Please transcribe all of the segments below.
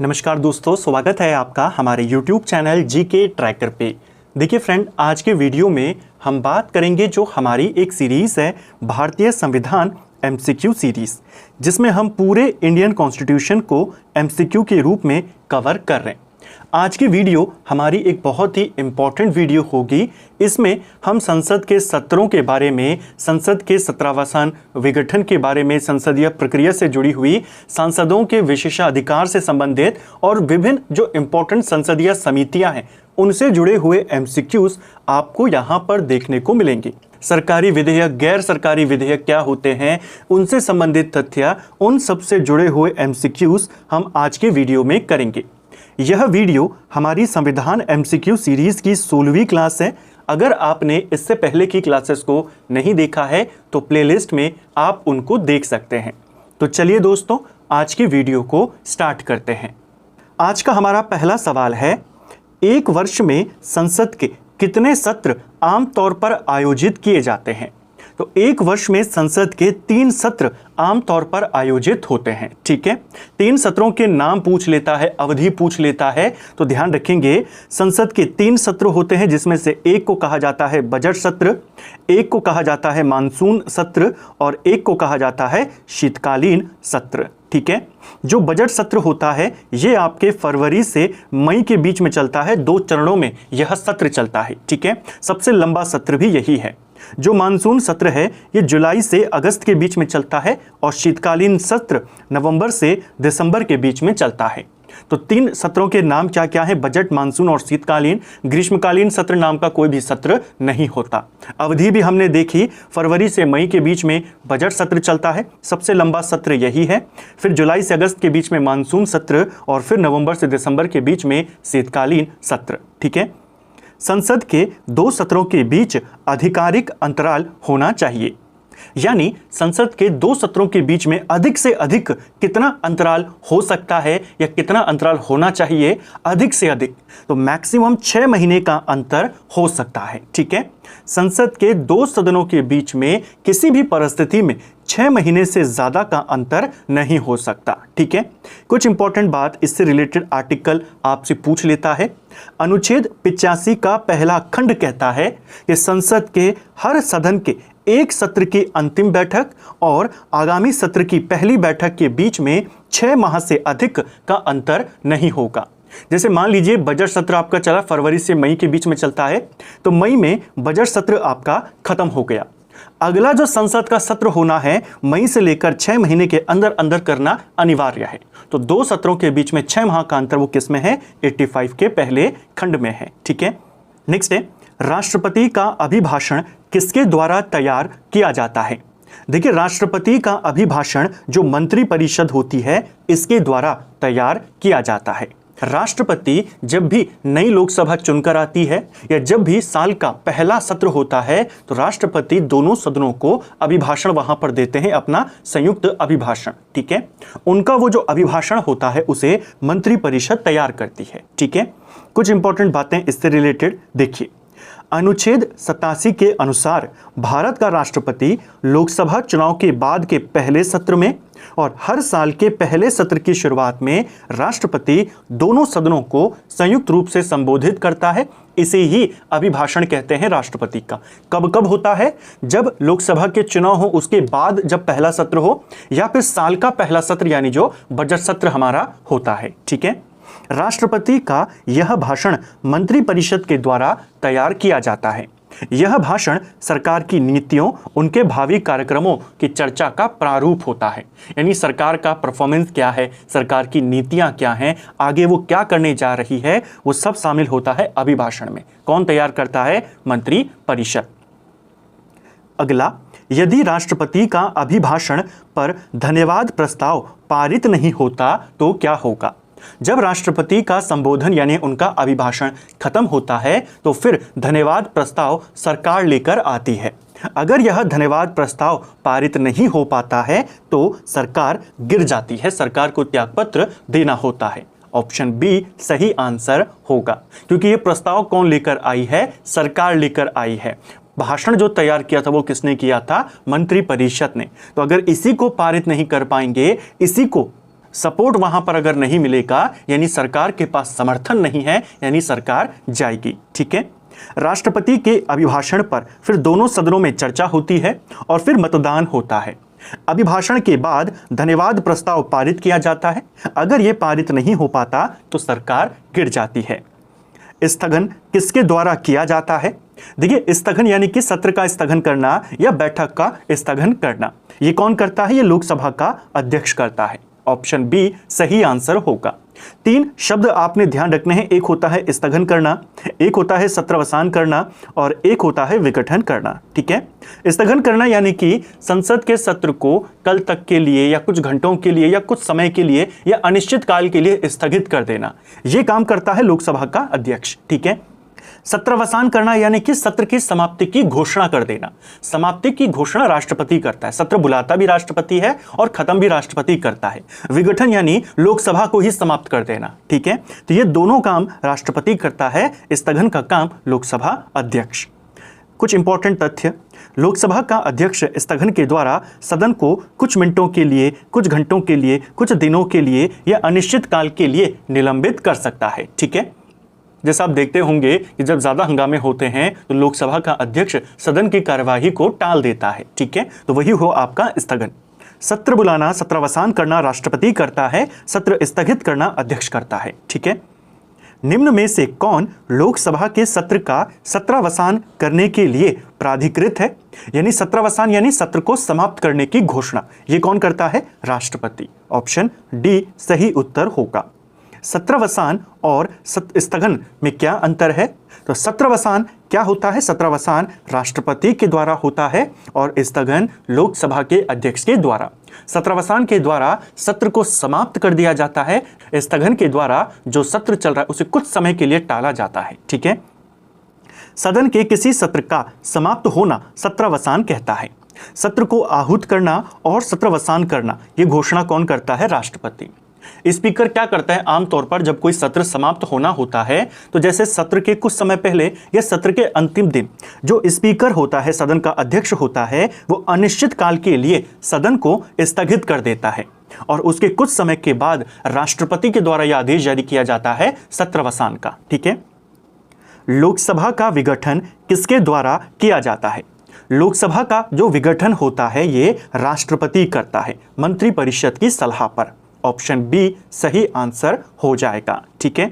नमस्कार दोस्तों, स्वागत है आपका हमारे YouTube चैनल जीके ट्रैकर पे। देखिए फ्रेंड, आज के वीडियो में हम बात करेंगे जो हमारी एक सीरीज़ है भारतीय संविधान MCQ सीरीज़, जिसमें हम पूरे इंडियन कॉन्स्टिट्यूशन को MCQ के रूप में कवर कर रहे हैं। आज की वीडियो हमारी एक बहुत ही इम्पॉर्टेंट वीडियो होगी। इसमें हम संसद के सत्रों के बारे में, संसद के 17वां विघटन के बारे में, संसदीय प्रक्रिया से जुड़ी हुई सांसदों के विशेषाधिकार से संबंधित और विभिन्न जो इम्पोर्टेंट संसदीय समितियां हैं उनसे जुड़े हुए MCQs आपको यहाँ पर देखने को मिलेंगे। सरकारी विधेयक, गैर सरकारी विधेयक क्या होते हैं, उनसे संबंधित तथ्य, उन सब से जुड़े हुए MCQs हम आज के वीडियो में करेंगे। यह वीडियो हमारी संविधान MCQ सीरीज़ की 16वीं क्लास है। अगर आपने इससे पहले की क्लासेस को नहीं देखा है तो प्लेलिस्ट में आप उनको देख सकते हैं। तो चलिए दोस्तों, आज की वीडियो को स्टार्ट करते हैं। आज का हमारा पहला सवाल है, एक वर्ष में संसद के कितने सत्र आमतौर पर आयोजित किए जाते हैं? तो एक वर्ष में संसद के 3 सत्र आमतौर पर आयोजित होते हैं। ठीक है, 3 सत्रों के नाम पूछ लेता है, अवधि पूछ लेता है, तो ध्यान रखेंगे संसद के 3 सत्र होते हैं, जिसमें से एक को कहा जाता है बजट सत्र, एक को कहा जाता है मानसून सत्र और एक को कहा जाता है शीतकालीन सत्र। ठीक है, जो बजट सत्र होता है ये आपके फरवरी से मई के बीच में चलता है। 2 चरणों में यह सत्र चलता है। ठीक है, सबसे लंबा सत्र भी यही है। जो मानसून सत्र है ये जुलाई से अगस्त के बीच में चलता है और शीतकालीन सत्र नवंबर से दिसंबर के बीच में चलता है। तो 3 सत्रों के नाम क्या क्या है? बजट, मानसून और शीतकालीन। ग्रीष्मकालीन सत्र नाम का कोई भी सत्र नहीं होता। अवधि भी हमने देखी, फरवरी से मई के बीच में बजट सत्र चलता है, सबसे लंबा सत्र यही है। फिर जुलाई से अगस्त के बीच में मानसून सत्र और फिर नवंबर से दिसंबर के बीच में शीतकालीन सत्र। ठीक है, संसद के 2 सत्रों के बीच आधिकारिक अंतराल होना चाहिए, यानी संसद के 2 सत्रों के बीच में अधिक से अधिक कितना अंतराल हो सकता है या कितना अंतराल होना चाहिए? अधिक से अधिक तो मैक्सिमम 6 महीने का अंतर हो सकता है। ठीक है, संसद के 2 सदनों के बीच में किसी भी परिस्थिति में 6 महीने से ज्यादा का अंतर नहीं हो सकता। ठीक है, कुछ इंपॉर्टेंट बात इससे रिलेटेड आर्टिकल आपसे पूछ लेता है। अनुच्छेद 85 का पहला खंड कहता है कि संसद के हर सदन के एक सत्र की अंतिम बैठक और आगामी सत्र की पहली बैठक के बीच में 6 माह से अधिक का अंतर नहीं होगा। जैसे मान लीजिए बजट सत्र आपका चला, फरवरी से मई के बीच में चलता है, तो मई में बजट सत्र आपका खत्म हो गया। अगला जो संसद का सत्र होना है मई से लेकर 6 महीने के अंदर अंदर करना अनिवार्य है। तो 2 सत्रों के बीच में 6 माह का अंतर वो किस में है? 85 के पहले खंड में है। ठीक है, नेक्स्ट है, राष्ट्रपति का अभिभाषण किसके द्वारा तैयार किया जाता है? देखिए, राष्ट्रपति का अभिभाषण जो मंत्रिपरिषद होती है इसके द्वारा तैयार किया जाता है। राष्ट्रपति जब भी नई लोकसभा चुनकर आती है या जब भी साल का पहला सत्र होता है तो राष्ट्रपति दोनों सदनों को अभिभाषण वहां पर देते हैं, अपना संयुक्त अभिभाषण। ठीक है, उनका वो जो अभिभाषण होता है उसे मंत्रिपरिषद तैयार करती है। ठीक है, कुछ इंपॉर्टेंट बातें इससे रिलेटेड देखिए। अनुच्छेद 87 के अनुसार भारत का राष्ट्रपति लोकसभा चुनाव के बाद के पहले सत्र में और हर साल के पहले सत्र की शुरुआत में राष्ट्रपति दोनों सदनों को संयुक्त रूप से संबोधित करता है। इसे ही अभिभाषण कहते हैं राष्ट्रपति का। कब कब होता है? जब लोकसभा के चुनाव हो उसके बाद जब पहला सत्र हो, या फिर साल का पहला सत्र यानी जो बजट सत्र हमारा होता है। ठीक है, राष्ट्रपति का यह भाषण मंत्रिपरिषद के द्वारा तैयार किया जाता है। यह भाषण सरकार की नीतियों, उनके भावी कार्यक्रमों की चर्चा का प्रारूप होता है, यानी सरकार का परफॉर्मेंस क्या है, सरकार की नीतियां क्या हैं, आगे वो क्या करने जा रही है, वो सब शामिल होता है अभिभाषण में। कौन तैयार करता है? मंत्रिपरिषद। अगला, यदि राष्ट्रपति का अभिभाषण पर धन्यवाद प्रस्ताव पारित नहीं होता तो क्या होगा? जब राष्ट्रपति का संबोधन यानी उनका अभिभाषण खत्म होता है तो फिर धन्यवाद प्रस्ताव सरकार लेकर आती है। अगर यह धन्यवाद प्रस्ताव पारित नहीं हो पाता है तो सरकार गिर जाती है, सरकार को त्यागपत्र देना होता है। ऑप्शन बी सही आंसर होगा, क्योंकि यह प्रस्ताव कौन लेकर आई है? सरकार लेकर आई है। भाषण जो तैयार किया था वो किसने किया था? मंत्रिपरिषद ने। तो अगर इसी को पारित नहीं कर पाएंगे, इसी को सपोर्ट वहां पर अगर नहीं मिलेगा यानी सरकार के पास समर्थन नहीं है, यानी सरकार जाएगी। ठीक है, राष्ट्रपति के अभिभाषण पर फिर दोनों सदनों में चर्चा होती है और फिर मतदान होता है। अभिभाषण के बाद धन्यवाद प्रस्ताव पारित किया जाता है। अगर यह पारित नहीं हो पाता तो सरकार गिर जाती है। स्थगन किसके द्वारा किया जाता है? देखिए, स्थगन यानी कि सत्र का स्थगन करना या बैठक का स्थगन करना, यह कौन करता है? यह लोकसभा का अध्यक्ष करता है। ऑप्शन बी सही आंसर होगा। 3 शब्द आपने ध्यान रखने हैं, एक होता है स्थगन करना, एक होता है सत्रावसान करना और एक होता है विघटन करना। ठीक है, स्थगन करना यानी कि संसद के सत्र को कल तक के लिए या कुछ घंटों के लिए या कुछ समय के लिए या अनिश्चित काल के लिए स्थगित कर देना, यह काम करता है लोकसभा का अध्यक्ष। ठीक है, सत्रावसान करना यानी कि सत्र की समाप्ति की घोषणा कर देना। समाप्ति की घोषणा राष्ट्रपति करता है, सत्र बुलाता भी राष्ट्रपति है और खत्म भी राष्ट्रपति करता है। विघटन यानी लोकसभा को ही समाप्त कर देना। ठीक है, तो ये दोनों काम राष्ट्रपति करता है, स्थगन का काम लोकसभा अध्यक्ष। कुछ इंपॉर्टेंट तथ्य, लोकसभा का अध्यक्ष स्थगन के द्वारा सदन को कुछ मिनटों के लिए, कुछ घंटों के लिए, कुछ दिनों के लिए या अनिश्चित काल के लिए निलंबित कर सकता है। ठीक है, जैसा आप देखते होंगे कि जब ज्यादा हंगामे होते हैं तो लोकसभा का अध्यक्ष सदन की कार्यवाही को टाल देता है। ठीक है, तो वही हो आपका स्थगन। सत्र बुलाना, सत्रावसान करना राष्ट्रपति करता है, सत्र स्थगित करना अध्यक्ष करता है। ठीक है, निम्न में से कौन लोकसभा के सत्र का सत्रावसान करने के लिए प्राधिकृत है? यानी सत्रावसान यानी सत्र को समाप्त करने की घोषणा, यह कौन करता है? राष्ट्रपति। ऑप्शन डी सही उत्तर होगा। सत्रावसान और स्थगन में क्या अंतर है? तो सत्रावसान क्या होता है? सत्रावसान राष्ट्रपति के द्वारा होता है और स्थगन लोकसभा के अध्यक्ष के द्वारा। सत्रावसान के द्वारा सत्र को समाप्त कर दिया जाता है, स्थगन के द्वारा जो सत्र चल रहा है उसे कुछ समय के लिए टाला जाता है। ठीक है, सदन के किसी सत्र का समाप्त होना सत्रावसान कहता है। सत्र को आहूत करना और सत्रावसान करना यह घोषणा कौन करता है? राष्ट्रपति। स्पीकर क्या करता है? आमतौर पर जब कोई सत्र समाप्त होना होता है तो जैसे सत्र के कुछ समय पहले या सत्र के अंतिम दिन जो स्पीकर होता है, सदन का अध्यक्ष होता है, वो अनिश्चित काल के लिए सदन को स्थगित कर देता है और उसके कुछ समय के बाद राष्ट्रपति के द्वारा यह आदेश जारी किया जाता है सत्रावसान का। ठीक है, लोकसभा का विघटन किसके द्वारा किया जाता है? लोकसभा का जो विघटन होता है ये राष्ट्रपति करता है, मंत्रिपरिषद की सलाह पर। ऑप्शन बी सही आंसर हो जाएगा। ठीक है,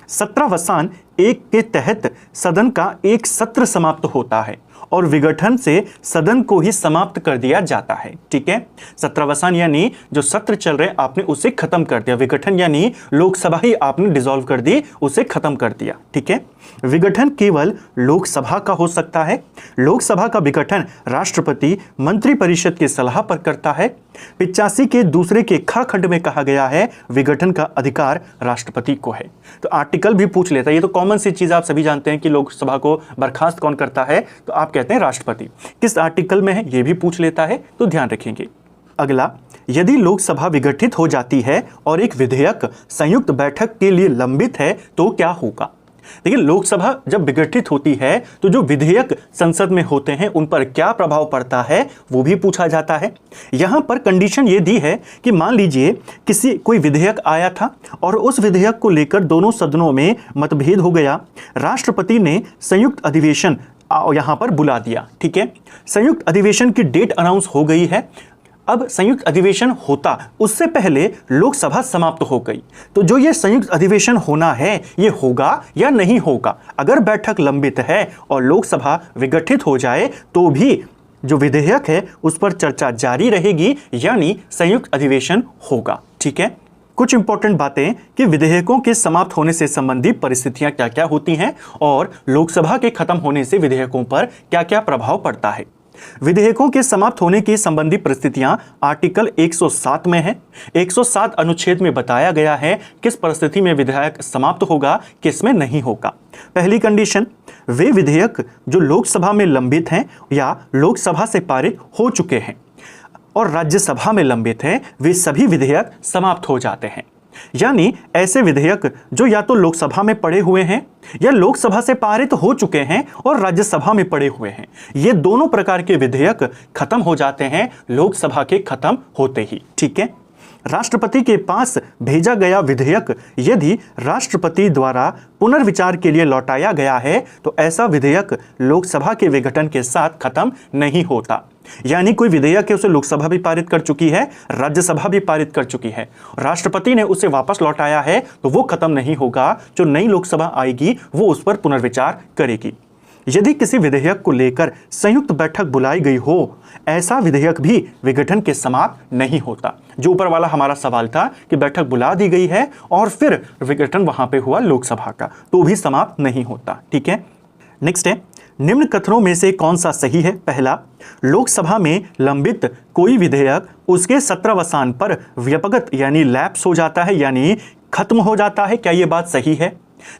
सत्रावसान एक के तहत सदन का एक सत्र समाप्त होता है और विघटन से सदन को ही समाप्त कर दिया जाता है। ठीक है, सत्रावसान यानी जो सत्र चल रहे आपने उसे खत्म कर दिया, विघटन यानी लोकसभा ही आपने डिसॉल्व कर दी, उसे खत्म कर दिया। ठीक है, विघटन केवल लोकसभा का हो सकता है। लोकसभा का विघटन राष्ट्रपति मंत्रिपरिषद की सलाह पर करता है। 85 के दूसरे के ख खंड में कहा गया है विघटन का अधिकार राष्ट्रपति को है। तो आर्टिकल भी पूछ लेता है, ये तो कॉमन सी चीज आप सभी जानते हैं कि लोकसभा को बर्खास्त कौन करता है, तो आप कहते हैं राष्ट्रपति। किस आर्टिकल में है ये भी पूछ लेता है, तो ध्यान रखेंगे। अगला, यदि लोकसभा विघटित हो जाती है और एक विधेयक संयुक्त बैठक के लिए लंबित है तो क्या होगा? देखिए, लोकसभा जब विघटित होती है तो जो विधेयक संसद में होते हैं उन पर क्या प्रभाव पड़ता है वो भी पूछा जाता है। यहां पर कंडीशन ये दी है कि मान लीजिए कोई विधेयक आया था और उस विधेयक को लेकर दोनों सदनों में मतभेद हो गया, राष्ट्रपति ने संयुक्त अधिवेशन यहां पर बुला दिया। ठीक है, संयुक्त अधिवेशन की डेट अनाउंस हो गई है। अब संयुक्त अधिवेशन होता उससे पहले लोकसभा समाप्त हो गई, तो जो ये संयुक्त अधिवेशन होना है ये होगा या नहीं होगा? अगर बैठक लंबित है और लोकसभा विघटित हो जाए तो भी जो विधेयक है उस पर चर्चा जारी रहेगी, यानी संयुक्त अधिवेशन होगा। ठीक है, कुछ इंपॉर्टेंट बातें कि विधेयकों के समाप्त होने से संबंधित परिस्थितियां क्या क्या होती हैं और लोकसभा के खत्म होने से विधेयकों पर क्या क्या प्रभाव पड़ता है। विधेयकों के समाप्त होने की संबंधी परिस्थितियां आर्टिकल 107 में है। 107 अनुच्छेद में बताया गया है किस परिस्थिति में विधेयक समाप्त होगा, किस में नहीं होगा। पहली कंडीशन, वे विधेयक जो लोकसभा में लंबित हैं या लोकसभा से पारित हो चुके हैं और राज्यसभा में लंबित हैं, वे सभी विधेयक समाप्त हो जाते हैं। यानी ऐसे विधेयक जो या तो लोकसभा में पड़े हुए हैं या लोकसभा से पारित हो चुके हैं और राज्यसभा में पड़े हुए हैं, ये दोनों प्रकार के विधेयक खत्म हो जाते हैं लोकसभा के खत्म होते ही। ठीक है, राष्ट्रपति के पास भेजा गया विधेयक यदि राष्ट्रपति द्वारा पुनर्विचार के लिए लौटाया गया है तो ऐसा विधेयक लोकसभा के विघटन के साथ खत्म नहीं होता। यानी कोई विधेयक है उसे लोकसभा भी पारित कर चुकी है, राज्यसभा भी पारित कर चुकी है, राष्ट्रपति ने उसे वापस लौटाया है तो वो खत्म नहीं होगा। जो नई लोकसभा आएगी वो उस पर पुनर्विचार करेगी। यदि किसी विधेयक को लेकर संयुक्त बैठक बुलाई गई हो, ऐसा विधेयक भी विघटन के समाप्त नहीं होता। जो ऊपर वाला हमारा सवाल था कि बैठक बुला दी गई है और फिर विघटन वहां पे हुआ लोकसभा का, तो भी समाप्त नहीं होता। ठीक है, नेक्स्ट है, निम्न कथनों में से कौन सा सही है? पहला, लोकसभा में लंबित कोई विधेयक उसके सत्रवसान पर व्यापगत यानी लैप्स हो जाता है, यानी खत्म हो जाता है। क्या यह बात सही है?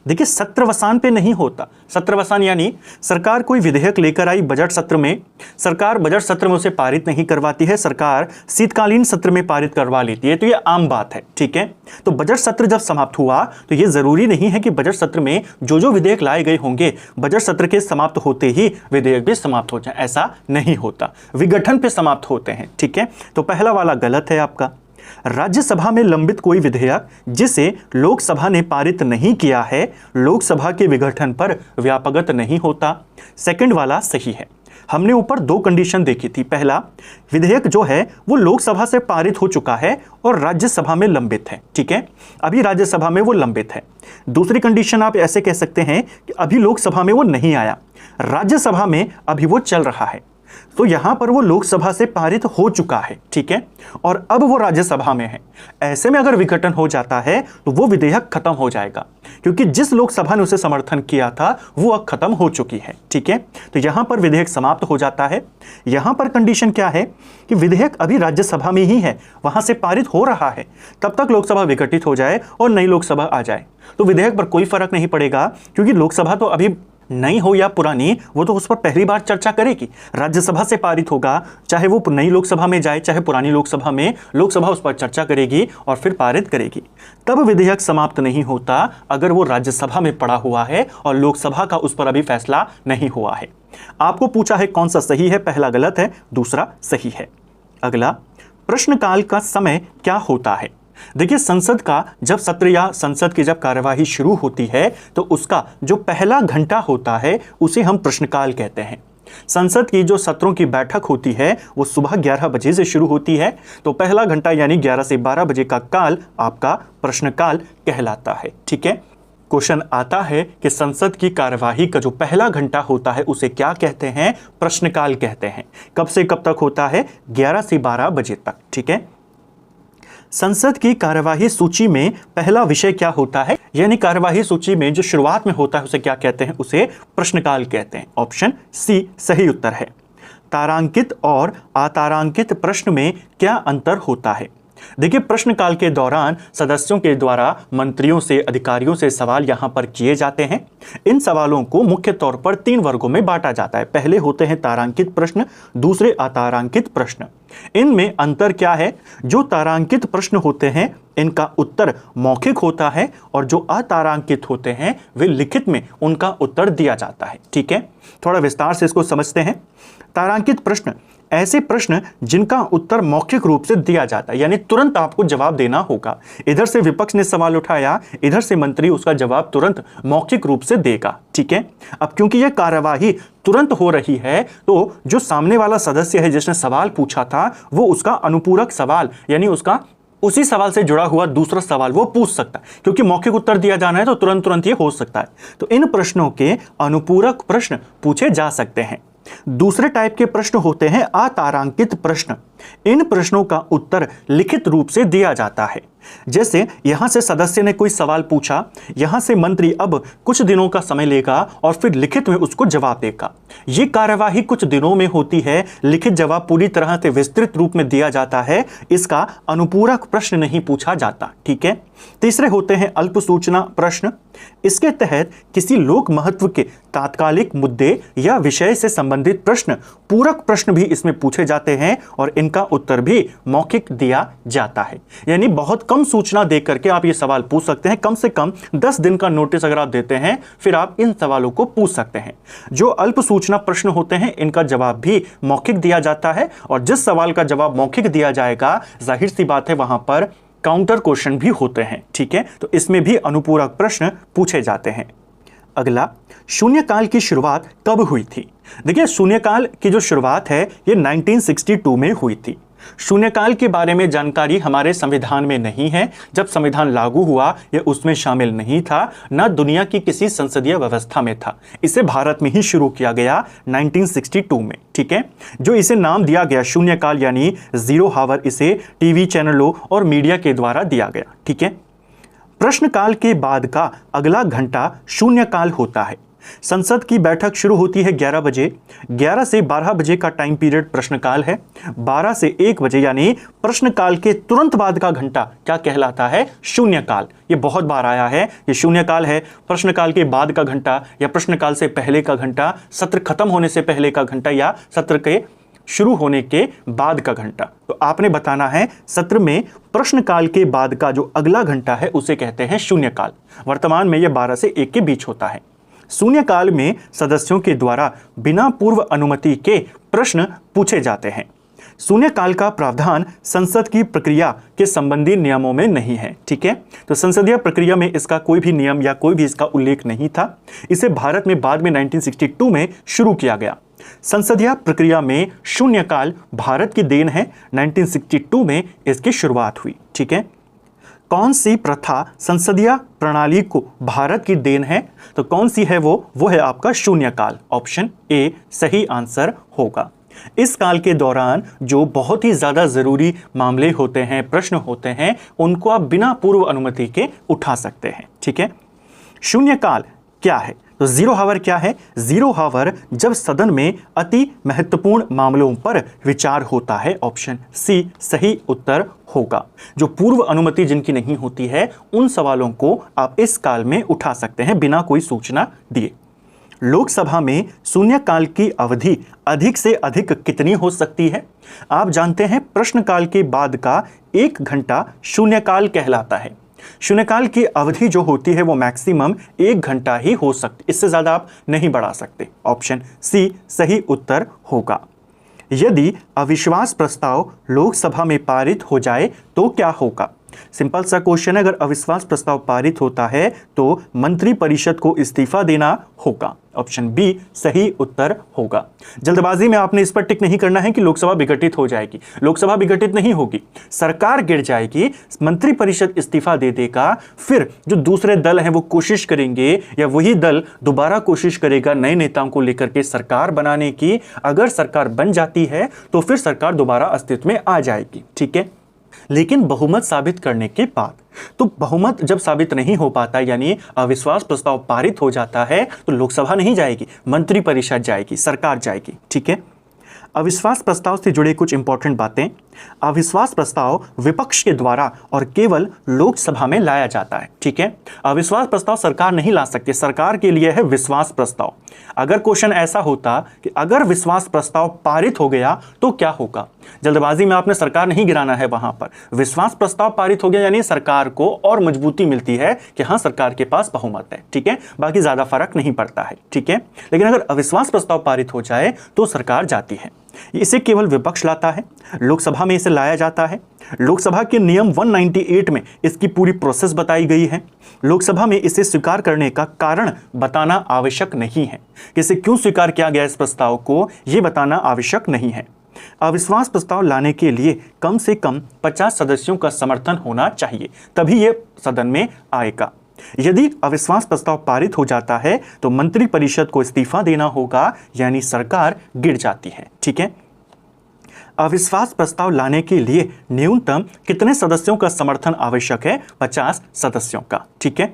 देखिए, सत्रवसान पे नहीं होता। सत्रवसान यानी सरकार कोई विधेयक लेकर आई बजट सत्र में, सरकार बजट सत्र में उसे पारित नहीं करवाती है, सरकार शीतकालीन सत्र में पारित करवा लेती है, तो ये आम बात है। ठीक है, तो बजट सत्र जब समाप्त हुआ तो ये जरूरी नहीं है कि बजट सत्र में जो विधेयक लाए गए होंगे बजट सत्र के समाप्त होते ही विधेयक भी समाप्त हो जाए, ऐसा नहीं होता, विघटन पे समाप्त होते हैं। ठीक है, तो पहला वाला गलत है आपका। राज्यसभा में लंबित कोई विधेयक जिसे लोकसभा ने पारित नहीं किया है लोकसभा के विघटन पर व्यापगत नहीं होता। सेकंड वाला सही है। हमने ऊपर दो कंडीशन देखी थी। पहला, विधेयक जो है वो लोकसभा से पारित हो चुका है और राज्यसभा में लंबित है। ठीक है, अभी राज्यसभा में वो लंबित है। दूसरी कंडीशन आप ऐसे कह सकते हैं कि अभी लोकसभा में वो नहीं आया, राज्यसभा में अभी वो चल रहा है, तो यहां पर वो लोकसभा से पारित हो चुका है। ठीक है, और अब वो राज्यसभा में है। ऐसे में अगर विघटन हो जाता है तो वो विधेयक खत्म हो जाएगा, क्योंकि जिस लोकसभा ने उसे समर्थन किया था वो अब खत्म हो चुकी है। ठीक है, तो यहां पर विधेयक समाप्त हो जाता है। यहां पर कंडीशन क्या है कि विधेयक अभी राज्यसभा में ही है, वहां से पारित हो रहा है, तब तक लोकसभा विघटित हो जाए और नई लोकसभा आ जाए तो विधेयक पर कोई फर्क नहीं पड़ेगा, क्योंकि लोकसभा तो अभी नई हो या पुरानी वो तो उस पर पहली बार चर्चा करेगी। राज्यसभा से पारित होगा, चाहे वो नई लोकसभा में जाए चाहे पुरानी लोकसभा में, लोकसभा उस पर चर्चा करेगी और फिर पारित करेगी। तब विधेयक समाप्त नहीं होता अगर वो राज्यसभा में पड़ा हुआ है और लोकसभा का उस पर अभी फैसला नहीं हुआ है। आपको पूछा है कौन सा सही है, पहला गलत है, दूसरा सही है। अगला, प्रश्नकाल का समय क्या होता है? देखिए, संसद का जब सत्र या संसद की जब कार्यवाही शुरू होती है तो उसका जो पहला घंटा होता है उसे हम प्रश्नकाल कहते हैं। संसद की जो सत्रों की बैठक होती है वो सुबह 11 बजे से शुरू होती है, तो पहला घंटा यानी 11 से 12 बजे का काल आपका प्रश्नकाल कहलाता है। ठीक है, क्वेश्चन आता है कि संसद की कार्यवाही का जो पहला घंटा होता है उसे क्या कहते हैं? प्रश्नकाल कहते हैं। कब से कब तक होता है? 11 से 12 बजे तक। ठीक है, संसद की कार्यवाही सूची में पहला विषय क्या होता है, यानी कार्यवाही सूची में जो शुरुआत में होता है उसे क्या कहते हैं? उसे प्रश्नकाल कहते हैं। ऑप्शन सी सही उत्तर है। तारांकित और अतारांकित प्रश्न में क्या अंतर होता है? देखिए, प्रश्नकाल के दौरान सदस्यों के द्वारा मंत्रियों से, अधिकारियों से सवाल यहां पर किए जाते हैं। इन सवालों को मुख्य तौर पर 3 वर्गों में बांटा जाता है। पहले होते हैं तारांकित प्रश्न, दूसरे अतारांकित प्रश्न। इनमें अंतर क्या है? जो तारांकित प्रश्न होते हैं इनका उत्तर मौखिक होता है और जो अतारांकित होते हैं वे लिखित में उनका उत्तर दिया जाता है। ठीक है, थोड़ा विस्तार से इसको समझते हैं। तारांकित प्रश्न ऐसे प्रश्न जिनका उत्तर मौखिक रूप से दिया जाता है, यानी तुरंत आपको जवाब देना होगा। इधर से विपक्ष ने सवाल उठाया, इधर से मंत्री उसका जवाब तुरंत मौखिक रूप से देगा। ठीक है, अब क्योंकि यह कार्यवाही तुरंत हो रही है तो जो सामने वाला सदस्य है जिसने सवाल पूछा था वो उसका अनुपूरक सवाल यानी उसका उसी सवाल से जुड़ा हुआ दूसरा सवाल वो पूछ सकता है, क्योंकि मौखिक उत्तर दिया जाना है तो तुरंत ये हो सकता है। तो इन प्रश्नों के अनुपूरक प्रश्न पूछे जा सकते हैं। दूसरे टाइप के प्रश्न होते हैं अतारांकित प्रश्न। इन प्रश्नों का उत्तर लिखित रूप से दिया जाता है। जैसे यहां से सदस्य ने कोई सवाल पूछा, यहां से मंत्री अब कुछ दिनों का समय लेगा और फिर लिखित में उसको जवाब देगा। यह कार्यवाही कुछ दिनों में होती है, लिखित जवाब पूरी तरह से विस्तृत रूप में दिया जाता है। इसका अनुपूरक प्रश्न नहीं पूछा जाता। ठीक है, तीसरे होते हैं अल्प सूचना प्रश्न। इसके तहत किसी लोक महत्व के तात्कालिक मुद्दे या विषय से संबंधित प्रश्न, पूरक प्रश्न भी इसमें पूछे जाते हैं और इनका उत्तर भी मौखिक दिया जाता है। यानी बहुत कम सूचना दे करके आप ये सवाल पूछ सकते हैं। कम से कम 10 दिन का नोटिस अगर आप देते हैं फिर आप इन सवालों को पूछ सकते हैं। जो अल्प सूचना प्रश्न होते हैं इनका जवाब भी मौखिक दिया जाता है, और जिस सवाल का जवाब मौखिक दिया जाएगा जाहिर सी बात है वहां पर काउंटर क्वेश्चन भी होते हैं। ठीक है, तो इसमें भी अनुपूरक प्रश्न पूछे जाते हैं। अगला, शून्यकाल की शुरुआत कब हुई थी? देखिए, शून्यकाल की जो शुरुआत है ये 1962 में हुई थी। शून्यकाल के बारे में जानकारी हमारे संविधान में नहीं है। जब संविधान लागू हुआ ये उसमें शामिल नहीं था, न दुनिया की किसी संसदीय व्यवस्था में था। इसे भारत में ही शुरू किया गया 1962 में। ठीक है, जो इसे नाम दिया गया शून्यकाल यानी जीरो हावर, इसे टीवी चैनलों और मीडिया के द्वारा दिया गया। ठीक है, प्रश्नकाल के बाद का अगला घंटा शून्यकाल होता है। संसद की बैठक शुरू होती है 11 बजे। 11 से 12 बजे का टाइम पीरियड प्रश्नकाल है। 12 से 1 बजे यानी प्रश्नकाल के तुरंत बाद का घंटा क्या कहलाता है? शून्यकाल। ये बहुत बार आया है, ये शून्यकाल है। प्रश्नकाल के बाद का घंटा या प्रश्नकाल से पहले का घंटा, सत्र खत्म होने से पहले का घंटा या सत्र के शुरू होने के बाद का घंटा। तो आपने बताना है सत्र में प्रश्नकाल के बाद का जो अगला घंटा है उसे कहते हैं शून्यकाल। वर्तमान में यह 12 से 1 के बीच होता है। शून्यकाल में सदस्यों के द्वारा बिना पूर्व अनुमति के प्रश्न पूछे जाते हैं। शून्यकाल का प्रावधान संसद की प्रक्रिया के संबंधी नियमों में नहीं है। ठीक है, तो संसदीय प्रक्रिया में इसका कोई भी नियम या कोई भी इसका उल्लेख नहीं था। इसे भारत में बाद में 1962 में शुरू किया गया। संसदीय प्रक्रिया में शून्यकाल भारत की देन है। 1962 में इसकी शुरुआत हुई। ठीक है, कौन सी प्रथा संसदीय प्रणाली को भारत की देन है? तो कौन सी है वो है आपका शून्यकाल। ऑप्शन ए सही आंसर होगा। इस काल के दौरान जो बहुत ही ज्यादा जरूरी मामले होते हैं, प्रश्न होते हैं, उनको आप बिना पूर्व अनुमति के उठा सकते हैं। ठीक है, शून्यकाल क्या है? तो जीरो हावर क्या है? जीरो हावर जब सदन में अति महत्वपूर्ण मामलों पर विचार होता है। ऑप्शन सी सही उत्तर होगा। जो पूर्व अनुमति जिनकी नहीं होती है उन सवालों को आप इस काल में उठा सकते हैं बिना कोई सूचना दिए। लोकसभा में शून्यकाल की अवधि अधिक से अधिक कितनी हो सकती है? आप जानते हैं प्रश्नकाल के बाद का 1 घंटा शून्यकाल कहलाता है। शून्यकाल की अवधि जो होती है वो मैक्सिमम 1 घंटा ही हो सकती, इससे ज्यादा आप नहीं बढ़ा सकते। ऑप्शन सी सही उत्तर होगा। यदि अविश्वास प्रस्ताव लोकसभा में पारित हो जाए तो क्या होगा? सिंपल सा क्वेश्चन है। अगर अविश्वास प्रस्ताव पारित होता है तो मंत्रिपरिषद को इस्तीफा देना होगा। ऑप्शन बी सही उत्तर होगा। जल्दबाजी में आपने इस पर टिक नहीं करना है कि लोकसभा विघटित हो जाएगी। लोकसभा विघटित नहीं होगी, सरकार गिर जाएगी, मंत्रिपरिषद इस्तीफा दे देगा, फिर जो दूसरे दल हैं वो कोशिश करेंगे या वही दल दोबारा कोशिश करेगा नए नेताओं को लेकर के सरकार बनाने की। अगर सरकार बन जाती है तो फिर सरकार दोबारा अस्तित्व में आ जाएगी। ठीक है, लेकिन बहुमत साबित करने के बाद, तो बहुमत जब साबित नहीं हो पाता यानी अविश्वास प्रस्ताव पारित हो जाता है तो लोकसभा नहीं जाएगी, मंत्रिपरिषद जाएगी, सरकार जाएगी। ठीक है, अविश्वास प्रस्ताव से जुड़े कुछ इंपॉर्टेंट बातें। अविश्वास प्रस्ताव विपक्ष के द्वारा और केवल लोकसभा में लाया जाता है। ठीक है, अविश्वास प्रस्ताव सरकार नहीं ला सकती, सरकार के लिए है विश्वास प्रस्ताव। अगर क्वेश्चन ऐसा होता कि अगर विश्वास प्रस्ताव पारित हो गया तो क्या होगा, जल्दबाजी में आपने सरकार नहीं गिराना है, वहां पर विश्वास प्रस्ताव पारित हो गया यानी सरकार को और मजबूती मिलती है कि हाँ सरकार के पास बहुमत है। ठीक है, बाकी ज्यादा फर्क नहीं पड़ता है। ठीक है, लेकिन अगर अविश्वास प्रस्ताव पारित हो जाए तो सरकार जाती है। इसे केवल विपक्ष लाता है, लोकसभा में इसे लाया जाता है। लोकसभा के नियम 198 में इसकी पूरी प्रोसेस बताई गई है। लोकसभा में इसे स्वीकार करने का कारण बताना आवश्यक नहीं है। इसे क्यों स्वीकार किया गया इस प्रस्ताव को, यह बताना आवश्यक नहीं है। अविश्वास प्रस्ताव लाने के लिए कम से कम 50 सदस्यों का समर्थन होना चाहिए, तभी यह सदन में आएगा। यदि अविश्वास प्रस्ताव पारित हो जाता है तो मंत्रिपरिषद को इस्तीफा देना होगा यानी सरकार गिर जाती है। ठीक है, अविश्वास प्रस्ताव लाने के लिए न्यूनतम कितने सदस्यों का समर्थन आवश्यक है? 50 सदस्यों का। ठीक है,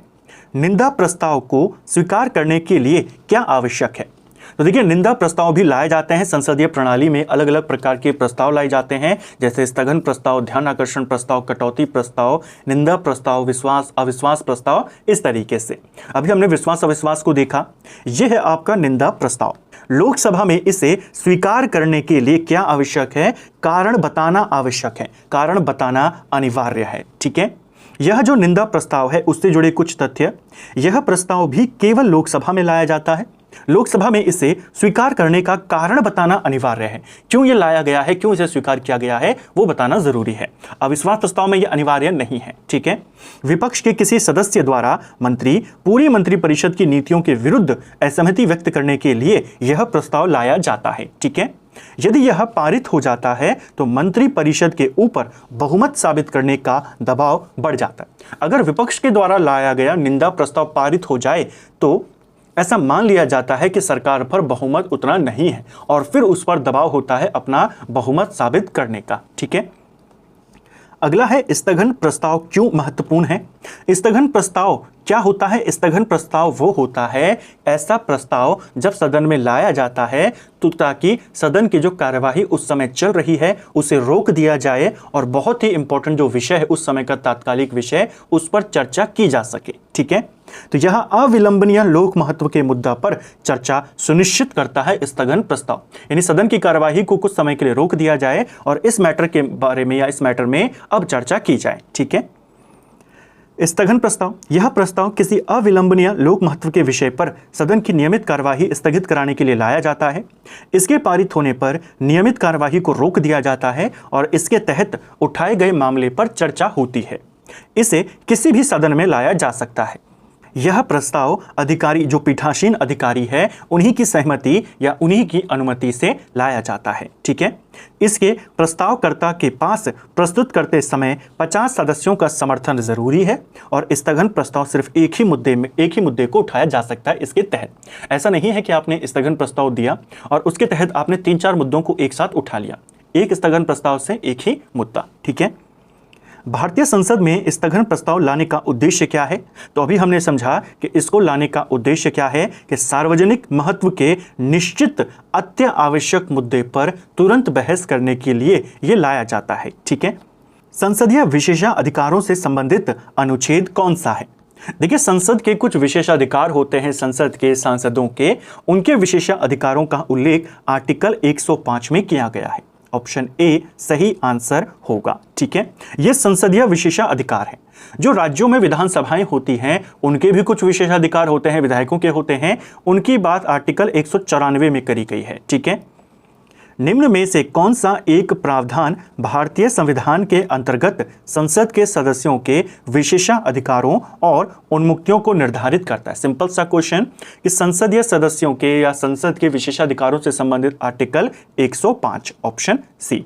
निंदा प्रस्ताव को स्वीकार करने के लिए क्या आवश्यक है? तो देखिए, निंदा प्रस्ताव भी लाए जाते हैं। संसदीय प्रणाली में अलग अलग प्रकार के प्रस्ताव लाए जाते हैं, जैसे स्थगन प्रस्ताव, ध्यान आकर्षण प्रस्ताव, कटौती प्रस्ताव, निंदा प्रस्ताव, विश्वास अविश्वास प्रस्ताव, इस तरीके से। अभी हमने विश्वास अविश्वास को देखा, यह है आपका निंदा प्रस्ताव। लोकसभा में इसे स्वीकार करने के लिए क्या आवश्यक है? कारण बताना आवश्यक है, कारण बताना अनिवार्य है। ठीक है, यह जो निंदा प्रस्ताव है उससे जुड़े कुछ तथ्य। यह प्रस्ताव भी केवल लोकसभा में लाया जाता है। लोकसभा में इसे स्वीकार करने का कारण बताना अनिवार्य है। क्यों ये लाया गया है, क्यों इसे स्वीकार किया गया है, वो बताना जरूरी है। अविश्वास प्रस्ताव में यह अनिवार्य नहीं है। ठीक है। विपक्ष के किसी सदस्य द्वारा मंत्री पूरी मंत्रिपरिषद की नीतियों के विरुद्ध असहमति व्यक्त करने के लिए यह प्रस्ताव लाया जाता है। ठीक है। यदि यह पारित हो जाता है तो मंत्रिपरिषद के ऊपर बहुमत साबित करने का दबाव बढ़ जाता है। अगर विपक्ष के द्वारा लाया गया निंदा प्रस्ताव पारित हो जाए तो ऐसा मान लिया जाता है कि सरकार पर बहुमत उतना नहीं है और फिर उस पर दबाव होता है अपना बहुमत साबित करने का। ठीक है। अगला है स्थगन प्रस्ताव क्यों महत्वपूर्ण है। स्थगन प्रस्ताव क्या होता है। स्थगन प्रस्ताव वो होता है ऐसा प्रस्ताव जब सदन में लाया जाता है तो ताकि सदन की जो कार्यवाही उस समय चल रही है उसे रोक दिया जाए और बहुत ही इंपॉर्टेंट जो विषय है उस समय का तात्कालिक विषय उस पर चर्चा की जा सके। ठीक है। तो यह अविलंबनीय लोक महत्व के मुद्दा पर चर्चा सुनिश्चित करता है स्थगन प्रस्ताव, यानी सदन की कार्यवाही को कुछ समय के लिए रोक दिया जाए और इस मैटर के बारे में या इस मैटर में अब चर्चा की जाए। ठीक है। स्थगन प्रस्ताव यह प्रस्ताव किसी अविलंबनीय लोक महत्व के विषय पर सदन की नियमित कार्यवाही स्थगित कराने के लिए लाया जाता है। इसके पारित होने पर नियमित कार्यवाही को रोक दिया जाता है और इसके तहत उठाए गए मामले पर चर्चा होती है। इसे किसी भी सदन में लाया जा सकता है। यह प्रस्ताव अधिकारी जो पीठासीन अधिकारी है उन्हीं की सहमति या उन्हीं की अनुमति से लाया जाता है। ठीक है। इसके प्रस्तावकर्ता के पास प्रस्तुत करते समय 50 सदस्यों का समर्थन जरूरी है और स्थगन प्रस्ताव सिर्फ एक ही मुद्दे को उठाया जा सकता है इसके तहत। ऐसा नहीं है कि आपने स्थगन प्रस्ताव दिया और उसके तहत आपने 3-4 मुद्दों को एक साथ उठा लिया। एक स्थगन प्रस्ताव से एक ही मुद्दा। ठीक है। भारतीय संसद में स्थगन प्रस्ताव लाने का उद्देश्य क्या है। तो अभी हमने समझा कि इसको लाने का उद्देश्य क्या है कि सार्वजनिक महत्व के निश्चित अत्य आवश्यक मुद्दे पर तुरंत बहस करने के लिए यह लाया जाता है। ठीक है। संसदीय विशेषाधिकारों से संबंधित अनुच्छेद कौन सा है। देखिए, संसद के कुछ विशेषाधिकार होते हैं, संसद के सांसदों के, उनके विशेषाधिकारों का उल्लेख आर्टिकल 105 में किया गया है। ऑप्शन ए सही आंसर होगा। ठीक है। यह संसदीय विशेषाधिकार है। जो राज्यों में विधानसभाएं होती हैं उनके भी कुछ विशेषाधिकार होते हैं, विधायकों के होते हैं, उनकी बात आर्टिकल 194 में करी गई है। ठीक है। निम्न में से कौन सा एक प्रावधान भारतीय संविधान के अंतर्गत संसद के सदस्यों के विशेषाधिकारों और उन्मुक्तियों को निर्धारित करता है। सिंपल सा क्वेश्चन कि संसदीय सदस्यों के या संसद के विशेषाधिकारों से संबंधित आर्टिकल 105। Option C.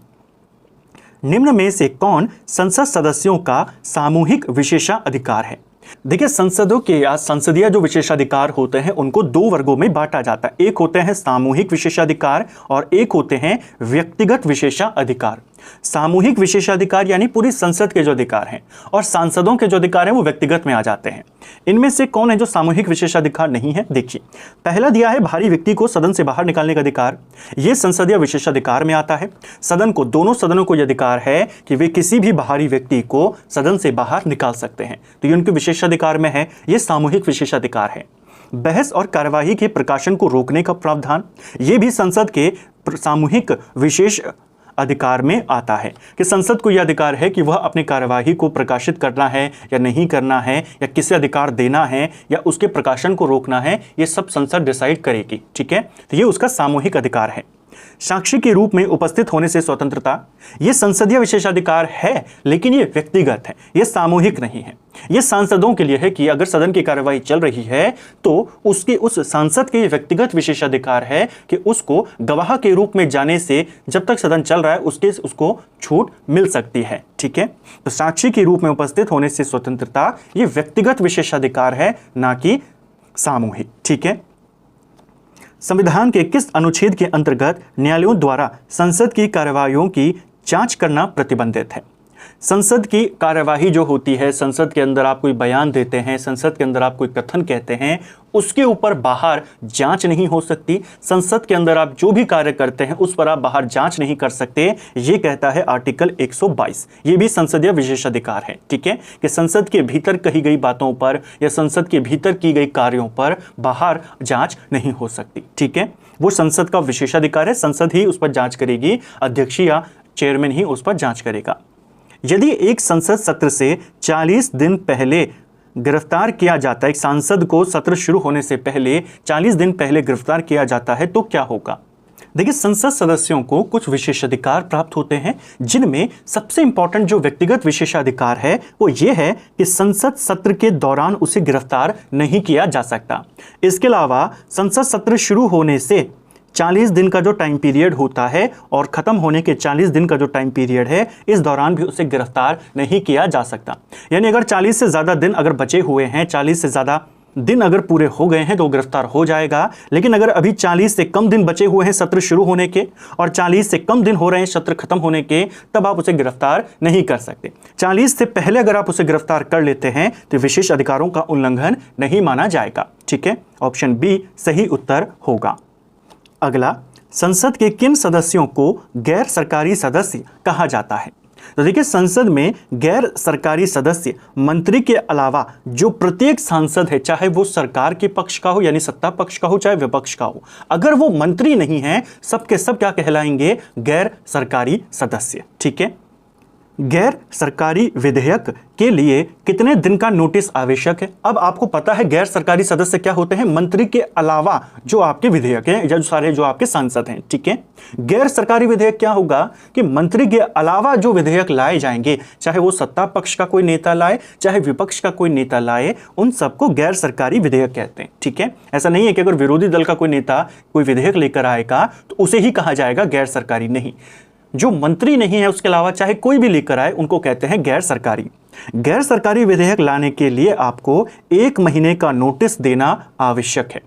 निम्न में से कौन संसद सदस्यों का सामूहिक विशेषाधिकार है। देखिए, संसदों के या संसदीय जो विशेषाधिकार होते हैं उनको 2 वर्गों में बांटा जाता है। एक होते हैं सामूहिक विशेषाधिकार और एक होते हैं व्यक्तिगत विशेषाधिकार। सामूहिक विशेषाधिकार यानी पूरी संसद के जो अधिकार हैं और सांसदों के जो अधिकार हैं वो व्यक्तिगत में आ जाते हैं। इनमें से कौन है जो सामूहिक विशेषाधिकार नहीं है। देखिए, पहला दिया है भारी व्यक्ति को सदन से बाहर निकालने का अधिकार। यह संसदीय विशेषाधिकार में आता है। सदन को, दोनों सदनों को यह अधिकार है कि वे किसी भी बाहरी व्यक्ति को सदन से बाहर निकाल सकते हैं, तो ये उनके विशेषाधिकार में है। यह सामूहिक विशेषाधिकार है। बहस और कार्यवाही के प्रकाशन को रोकने का प्रावधान, यह भी संसद के सामूहिक विशेष अधिकार में आता है कि संसद को यह अधिकार है कि वह अपनी कार्यवाही को प्रकाशित करना है या नहीं करना है, या किसे अधिकार देना है या उसके प्रकाशन को रोकना है, यह सब संसद डिसाइड करेगी। ठीक है। तो यह उसका सामूहिक अधिकार है। साक्षी के रूप में उपस्थित होने से स्वतंत्रता, यह संसदीय विशेषाधिकार है लेकिन यह व्यक्तिगत है, यह सामूहिक नहीं है। यह सांसदों के लिए है कि अगर सदन की कार्यवाही चल रही है तो उसके उस सांसद के व्यक्तिगत विशेषाधिकार है कि उसको गवाह के रूप में जाने से जब तक सदन चल रहा है उसको छूट मिल सकती है। ठीक है। तो साक्षी के रूप में उपस्थित होने से स्वतंत्रता यह व्यक्तिगत विशेषाधिकार है, ना कि सामूहिक। ठीक है। संविधान के किस अनुच्छेद के अंतर्गत न्यायालयों द्वारा संसद की कार्यवाहियों की जांच करना प्रतिबंधित है। संसद की कार्यवाही जो होती है, संसद के अंदर आप कोई बयान देते हैं, संसद के अंदर आप कोई कथन कहते हैं, उसके ऊपर बाहर जांच नहीं हो सकती। संसद के अंदर आप जो भी कार्य करते हैं उस पर आप बाहर जांच नहीं कर सकते, ये कहता है आर्टिकल 122। ये भी संसदीय विशेषाधिकार है। ठीक है। कि संसद के भीतर कही गई बातों पर या संसद के भीतर की गई कार्यों पर बाहर जांच नहीं हो सकती। ठीक है। वो संसद का विशेषाधिकार है, संसद ही उस पर जांच करेगी, अध्यक्ष या चेयरमैन ही उस पर जांच करेगा। यदि एक संसद सत्र से 40 दिन पहले गिरफ्तार किया जाता है, एक सांसद को सत्र शुरू होने से पहले 40 दिन पहले गिरफ्तार किया जाता है, तो क्या होगा? देखिए, संसद सदस्यों को कुछ विशेषाधिकार प्राप्त होते हैं, जिनमें सबसे इंपॉर्टेंट जो व्यक्तिगत विशेषाधिकार है वो ये है कि संसद सत्र के दौरान उसे गिरफ्तार नहीं किया जा सकता। इसके अलावा संसद सत्र शुरू होने से 40 दिन का जो टाइम पीरियड होता है और ख़त्म होने के 40 दिन का जो टाइम पीरियड है, इस दौरान भी उसे गिरफ्तार नहीं किया जा सकता। यानी अगर 40 से ज़्यादा दिन अगर बचे हुए हैं, 40 से ज़्यादा दिन अगर पूरे हो गए हैं तो गिरफ्तार हो जाएगा। लेकिन अगर अभी 40 से कम दिन बचे हुए हैं सत्र शुरू होने के और 40 से कम दिन हो रहे हैं सत्र खत्म होने के, तब आप उसे गिरफ्तार नहीं कर सकते। 40 से पहले अगर आप उसे गिरफ्तार कर लेते हैं तो विशेष अधिकारों का उल्लंघन नहीं माना जाएगा। ठीक है, ऑप्शन बी सही उत्तर होगा। अगला, संसद के किन सदस्यों को गैर सरकारी सदस्य कहा जाता है? तो देखिए, संसद में गैर सरकारी सदस्य मंत्री के अलावा जो प्रत्येक सांसद है, चाहे वो सरकार के पक्ष का हो यानी सत्ता पक्ष का हो, चाहे विपक्ष का हो, अगर वो मंत्री नहीं है, सब के सब क्या कहलाएंगे? गैर सरकारी सदस्य। ठीक है, गैर सरकारी विधेयक के लिए कितने दिन का नोटिस आवश्यक है? अब आपको पता है गैर सरकारी सदस्य क्या होते हैं? मंत्री के अलावा जो आपके विधेयक हैं या जो सारे जो आपके सांसद हैं। ठीक है, गैर सरकारी विधेयक क्या होगा कि मंत्री के अलावा जो विधेयक लाए जाएंगे, चाहे वो सत्ता पक्ष का कोई नेता लाए, चाहे विपक्ष का कोई नेता लाए, उन सबको गैर सरकारी विधेयक कहते हैं। ठीक है, ऐसा नहीं है कि अगर विरोधी दल का कोई नेता कोई विधेयक लेकर आएगा तो उसे ही कहा जाएगा गैर सरकारी, नहीं। जो मंत्री नहीं है उसके अलावा चाहे कोई भी लेकर आए, उनको कहते हैं गैर सरकारी। गैर सरकारी विधेयक लाने के लिए आपको 1 महीने का नोटिस देना आवश्यक है।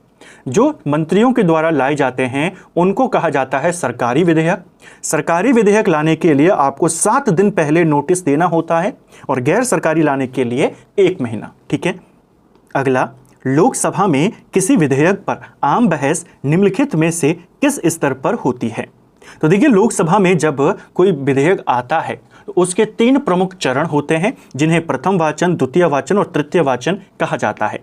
जो मंत्रियों के द्वारा लाए जाते हैं उनको कहा जाता है सरकारी विधेयक। सरकारी विधेयक लाने के लिए आपको 7 दिन पहले नोटिस देना होता है और गैर सरकारी लाने के लिए 1 महीना। ठीक है, अगला, लोकसभा में किसी विधेयक पर आम बहस निम्नलिखित में से किस स्तर पर होती है? तो देखिए, लोकसभा में जब कोई विधेयक आता है तो उसके 3 प्रमुख चरण होते हैं, जिन्हें प्रथम वाचन, द्वितीय वाचन और तृतीय वाचन कहा जाता है।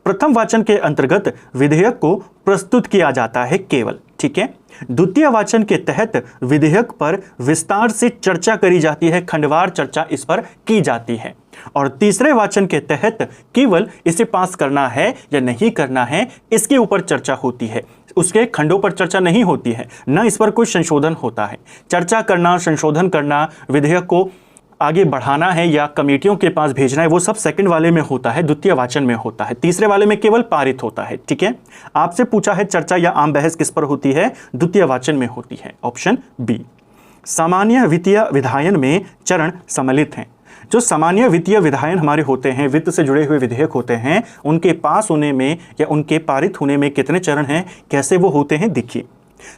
प्रथम वाचन के अंतर्गत विधेयक को प्रस्तुत किया जाता है केवल। ठीक है, द्वितीय वाचन के तहत विधेयक पर विस्तार से चर्चा करी जाती है, खंडवार चर्चा इस पर की जाती है। और तीसरे वाचन के तहत केवल इसे पास करना है या नहीं करना है, इसके ऊपर चर्चा होती है, उसके खंडों पर चर्चा नहीं होती है, न इस पर कोई संशोधन होता है। चर्चा करना, संशोधन करना, विधेयक को आगे बढ़ाना है या कमेटियों के पास भेजना है, वो सब सेकंड वाले में होता है, द्वितीय वाचन में होता है। तीसरे वाले में केवल पारित होता है। ठीक है, आपसे पूछा है चर्चा या आम बहस किस पर होती है? द्वितीय वाचन में होती है, ऑप्शन बी। सामान्य वित्तीय विधायन में चरण सम्मिलित हैं। जो सामान्य वित्तीय विधायन हमारे होते हैं, वित्त से जुड़े हुए विधेयक होते हैं, उनके पास होने में या उनके पारित होने में कितने चरण हैं, कैसे वो होते हैं? देखिए,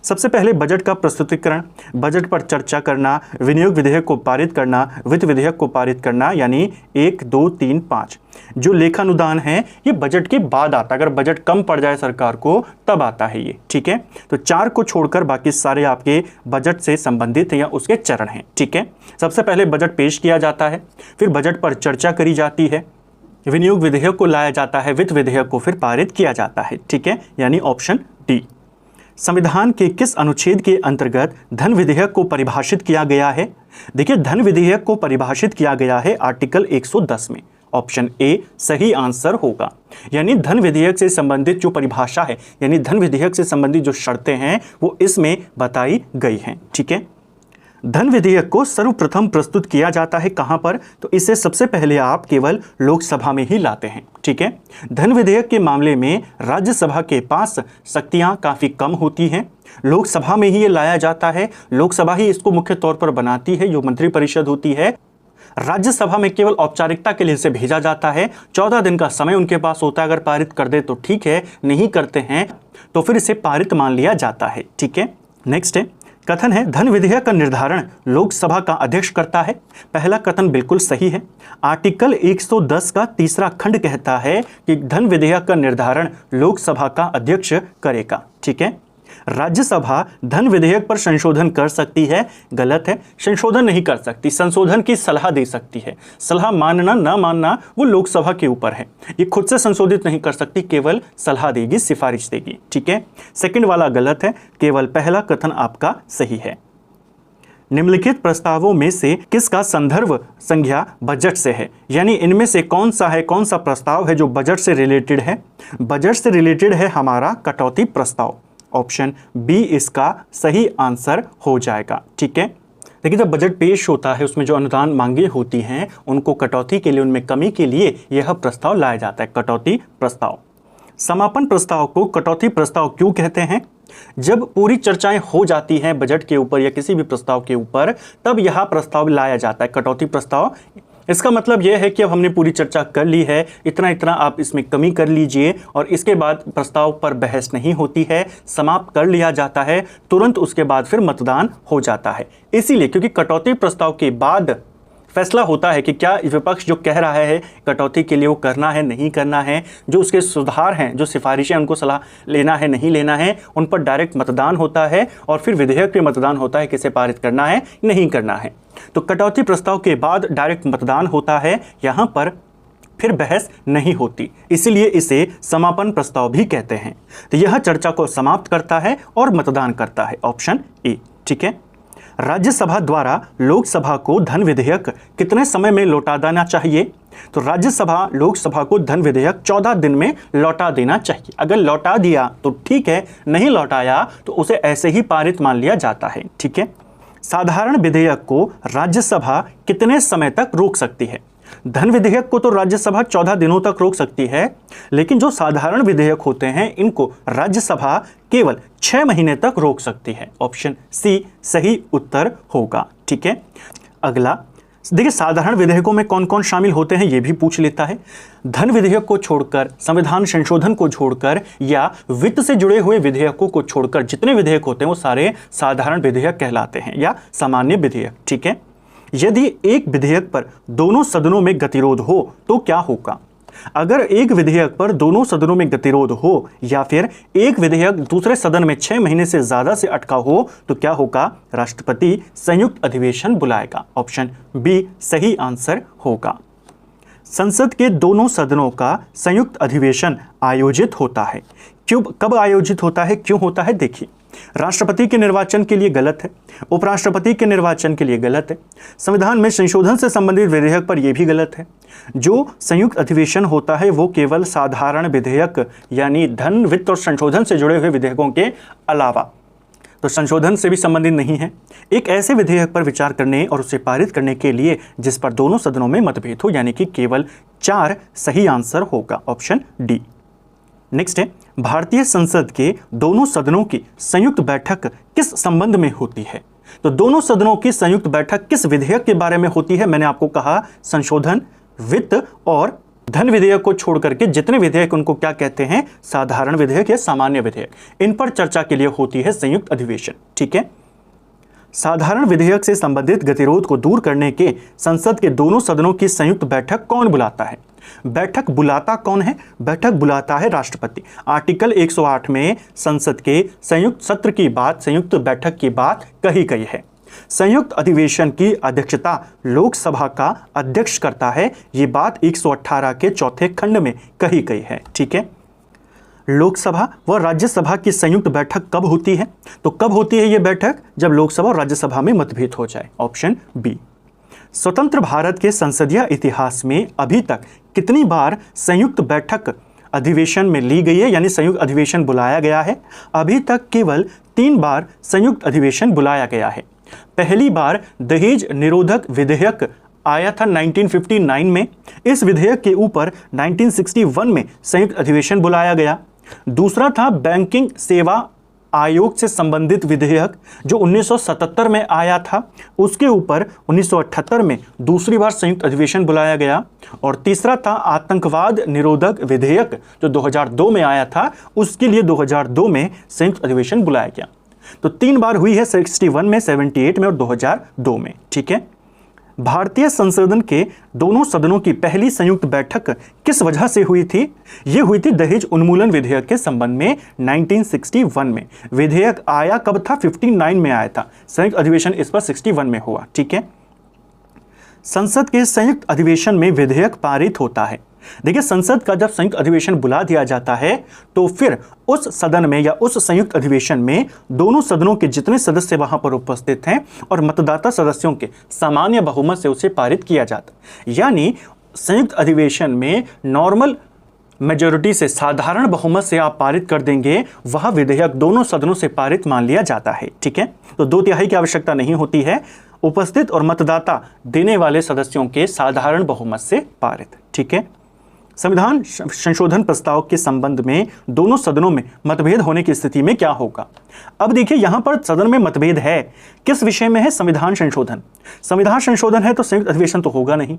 सबसे पहले बजट का प्रस्तुतिकरण, बजट पर चर्चा करना, विनियोग विधेयक को पारित करना, वित्त विधेयक को पारित करना, यानी 1, 2, 3, 5। जो लेखानुदान है ये बजट के बाद आता है, अगर बजट कम पड़ जाए सरकार को तब आता है ये। ठीक है, तो 4 को छोड़कर बाकी सारे आपके बजट से संबंधित या उसके चरण हैं। ठीक है, सबसे पहले बजट पेश किया जाता है, फिर बजट पर चर्चा करी जाती है, विनियोग विधेयक को लाया जाता है, वित्त विधेयक को फिर पारित किया जाता है। ठीक है, यानी ऑप्शन डी। संविधान के किस अनुच्छेद के अंतर्गत धन विधेयक को परिभाषित किया गया है? देखिए, धन विधेयक को परिभाषित किया गया है आर्टिकल 110 में। ऑप्शन ए सही आंसर होगा। यानी धन विधेयक से संबंधित जो परिभाषा है, यानी धन विधेयक से संबंधित जो शर्तें हैं वो इसमें बताई गई हैं। ठीक है, धन विधेयक को सर्वप्रथम प्रस्तुत किया जाता है कहां पर? तो इसे सबसे पहले आप केवल लोकसभा में ही लाते हैं। ठीक है, धन विधेयक के मामले में राज्यसभा के पास शक्तियां काफी कम होती हैं, लोकसभा में ही ये लाया जाता है, लोकसभा ही इसको मुख्य तौर पर बनाती है, जो मंत्रिपरिषद होती है। राज्यसभा में केवल औपचारिकता के लिए इसे भेजा जाता है, 14 दिन का समय उनके पास होता है, अगर पारित कर दे तो ठीक है, नहीं करते हैं तो फिर इसे पारित मान लिया जाता है। ठीक है, नेक्स्ट है, कथन है धन विधेयक का निर्धारण लोकसभा का अध्यक्ष करता है। पहला कथन बिल्कुल सही है। आर्टिकल 110 का तीसरा खंड कहता है कि धन विधेयक का निर्धारण लोकसभा का अध्यक्ष करेगा। ठीक है, राज्यसभा धन विधेयक पर संशोधन कर सकती है, गलत है, संशोधन नहीं कर सकती, संशोधन की सलाह दे सकती है। सलाह मानना ना मानना वो लोकसभा के ऊपर है, ये खुद से संशोधित नहीं कर सकती, केवल सलाह देगी, सिफारिश देगी। ठीक है, सेकंड वाला गलत है, केवल पहला कथन आपका सही है। निम्नलिखित प्रस्तावों में से किसका संदर्भ संज्ञा बजट से है, यानी इनमें से कौन सा प्रस्ताव है जो बजट से रिलेटेड है। बजट से रिलेटेड है हमारा कटौती प्रस्ताव। ऑप्शन बी इसका सही आंसर हो जाएगा। ठीक है, देखिए जब बजट पेश होता है उसमें जो अनुदान मांगे होती हैं उनको कटौती के लिए, उनमें कमी के लिए यह प्रस्ताव लाया जाता है, कटौती प्रस्ताव। समापन प्रस्ताव को कटौती प्रस्ताव क्यों कहते हैं? जब पूरी चर्चाएं हो जाती हैं बजट के ऊपर या किसी भी प्रस्ताव के ऊपर, तब यह प्रस्ताव लाया जाता है, कटौती प्रस्ताव। इसका मतलब यह है कि अब हमने पूरी चर्चा कर ली है, इतना इतना आप इसमें कमी कर लीजिए, और इसके बाद प्रस्ताव पर बहस नहीं होती है, समाप्त कर लिया जाता है, तुरंत उसके बाद फिर मतदान हो जाता है। इसीलिए क्योंकि कटौती प्रस्ताव के बाद फैसला होता है कि क्या विपक्ष जो कह रहा है कटौती के लिए वो करना है नहीं करना है, जो उसके सुधार हैं, जो सिफारिशें उनको सलाह लेना है नहीं लेना है, उन पर डायरेक्ट मतदान होता है और फिर विधेयक पे मतदान होता है किसे पारित करना है नहीं करना है। तो कटौती प्रस्ताव के बाद डायरेक्ट मतदान होता है, यहाँ पर फिर बहस नहीं होती, इसीलिए इसे समापन प्रस्ताव भी कहते हैं। तो यह चर्चा को समाप्त करता है और मतदान करता है, ऑप्शन ए। ठीक है, राज्यसभा द्वारा लोकसभा को धन विधेयक कितने समय में लौटा देना चाहिए? तो राज्यसभा लोकसभा को धन विधेयक 14 दिन में लौटा देना चाहिए। अगर लौटा दिया तो ठीक है, नहीं लौटाया तो उसे ऐसे ही पारित मान लिया जाता है। ठीक है, साधारण विधेयक को राज्यसभा कितने समय तक रोक सकती है? धन विधेयक को तो राज्यसभा 14 दिनों तक रोक सकती है, लेकिन जो साधारण विधेयक होते हैं इनको राज्यसभा केवल 6 महीने तक रोक सकती है। ऑप्शन सी सही उत्तर होगा। ठीक है, अगला देखिए साधारण विधेयकों में कौन कौन शामिल होते हैं ये भी पूछ लेता है। धन विधेयक को छोड़कर, संविधान संशोधन को छोड़कर या वित्त से जुड़े हुए विधेयकों को छोड़कर जितने विधेयक होते हैं वो सारे साधारण विधेयक कहलाते हैं या सामान्य विधेयक। ठीक है, यदि एक विधेयक पर दोनों सदनों में गतिरोध हो तो क्या होगा? अगर एक विधेयक पर दोनों सदनों में गतिरोध हो या फिर एक विधेयक दूसरे सदन में 6 महीने से ज्यादा से अटका हो तो क्या होगा? राष्ट्रपति संयुक्त अधिवेशन बुलाएगा। ऑप्शन बी सही आंसर होगा। संसद के दोनों सदनों का संयुक्त अधिवेशन आयोजित होता है। कब आयोजित होता है, क्यों होता है? देखिए, राष्ट्रपति के निर्वाचन के लिए गलत है, उपराष्ट्रपति के निर्वाचन के लिए गलत है, संविधान में संशोधन से संबंधित विधेयक पर यह भी गलत है। जो संयुक्त अधिवेशन होता है वो केवल साधारण विधेयक यानी धन, वित्त और संशोधन से जुड़े हुए विधेयकों के अलावा, तो संशोधन से भी संबंधित नहीं है, एक ऐसे विधेयक पर विचार करने और उसे पारित करने के लिए जिस पर दोनों सदनों में मतभेद हो, यानी कि केवल 4 सही आंसर होगा। Option D. नेक्स्ट है, भारतीय संसद के दोनों सदनों की संयुक्त बैठक किस संबंध में होती है? तो दोनों सदनों की संयुक्त बैठक किस विधेयक के बारे में होती है? मैंने आपको कहा संशोधन, वित्त और धन विधेयक को छोड़ करके जितने विधेयक उनको क्या कहते हैं? साधारण विधेयक या सामान्य विधेयक। इन पर चर्चा के लिए होती है संयुक्त अधिवेशन। ठीक है, साधारण विधेयक से संबंधित गतिरोध को दूर करने के संसद के दोनों सदनों की संयुक्त बैठक कौन बुलाता है? बैठक बुलाता कौन है? बैठक बुलाता है राष्ट्रपति। आर्टिकल 108 में संसद के संयुक्त सत्र की बात, संयुक्त बैठक की बात कही गई है। संयुक्त अधिवेशन की अध्यक्षता लोकसभा का अध्यक्ष करता है। ये बात 118 के चौथे खंड में कही गई है। ठीक है, लोकसभा व राज्यसभा की संयुक्त बैठक कब होती है? तो कब होती है ये बैठक? जब लोकसभा और राज्यसभा में मतभेद हो जाए। Option b. स्वतंत्र भारत के संसदीय इतिहास में अभी तक कितनी बार संयुक्त बैठक अधिवेशन में ली गई है, यानी संयुक्त अधिवेशन बुलाया गया है? अभी तक केवल 3 बार संयुक्त अधिवेशन बुलाया गया है। पहली बार दहेज निरोधक विधेयक आया था 1959 में। इस विधेयक के ऊपर 1961 में संयुक्त अधिवेशन बुलाया गया। दूसरा था बैंकिंग सेवा आयोग से संबंधित विधेयक जो 1977 में आया था, उसके ऊपर 1978 में दूसरी बार संयुक्त अधिवेशन बुलाया गया। और तीसरा था आतंकवाद निरोधक विधेयक जो 2002 में आया था, उसके लिए 2002 में संयुक्त अधिवेशन बुलाया गया। तो 3 बार हुई है, 61 में, 78 में और 2002 में। ठीक है, भारतीय संसद के दोनों सदनों की पहली संयुक्त बैठक किस वजह से हुई थी? यह हुई थी दहेज उन्मूलन विधेयक के संबंध में 1961 में। विधेयक आया कब था? 59 में आया था। संयुक्त अधिवेशन इस पर 61 में हुआ। ठीक है, संसद के संयुक्त अधिवेशन में विधेयक पारित होता है। देखिए, संसद का जब संयुक्त अधिवेशन बुला दिया जाता है तो फिर उस सदन में या उस संयुक्त अधिवेशन में दोनों सदनों के जितने सदस्य वहां पर उपस्थित हैं और मतदाता सदस्यों के सामान्य बहुमत से उसे पारित किया जाता। यानी संयुक्त अधिवेशन में नॉर्मल मेजॉरिटी से, साधारण बहुमत से आप पारित कर देंगे, वह विधेयक दोनों सदनों से पारित मान लिया जाता है। ठीक है, तो 2/3 की आवश्यकता नहीं होती है, उपस्थित और मतदाता देने वाले सदस्यों के साधारण बहुमत से पारित। ठीक है, संविधान संशोधन प्रस्ताव के संबंध में दोनों सदनों में मतभेद होने की स्थिति में क्या होगा। अब देखिए, यहां पर सदन में मतभेद है, किस विषय में है? संविधान संशोधन। संविधान संशोधन है तो संयुक्त अधिवेशन तो होगा नहीं,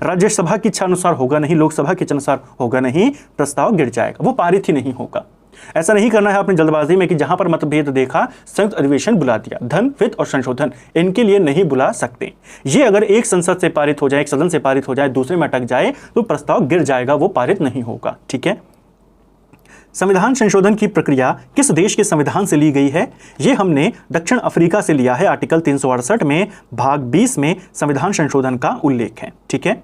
राज्यसभा की इच्छा अनुसार होगा नहीं, लोकसभा की इच्छा अनुसार होगा नहीं, प्रस्ताव गिर जाएगा, वो पारित ही नहीं होगा। ऐसा नहीं करना है आपने जल्दबाजी में कि जहां पर मतभेद देखा संयुक्त अधिवेशन बुला दिया। धन, वित्त और संशोधन इनके लिए नहीं बुला सकते। ये अगर एक संसद से पारित हो जाए, एक सदन से पारित हो जाए, दूसरे में अटक जाए तो प्रस्ताव गिर जाएगा, वो पारित नहीं होगा। ठीक है, संविधान संशोधन की प्रक्रिया किस देश के संविधान से ली गई है? ये हमने दक्षिण अफ्रीका से लिया है। आर्टिकल 368 में भाग 20 में संविधान संशोधन का उल्लेख है। ठीक है,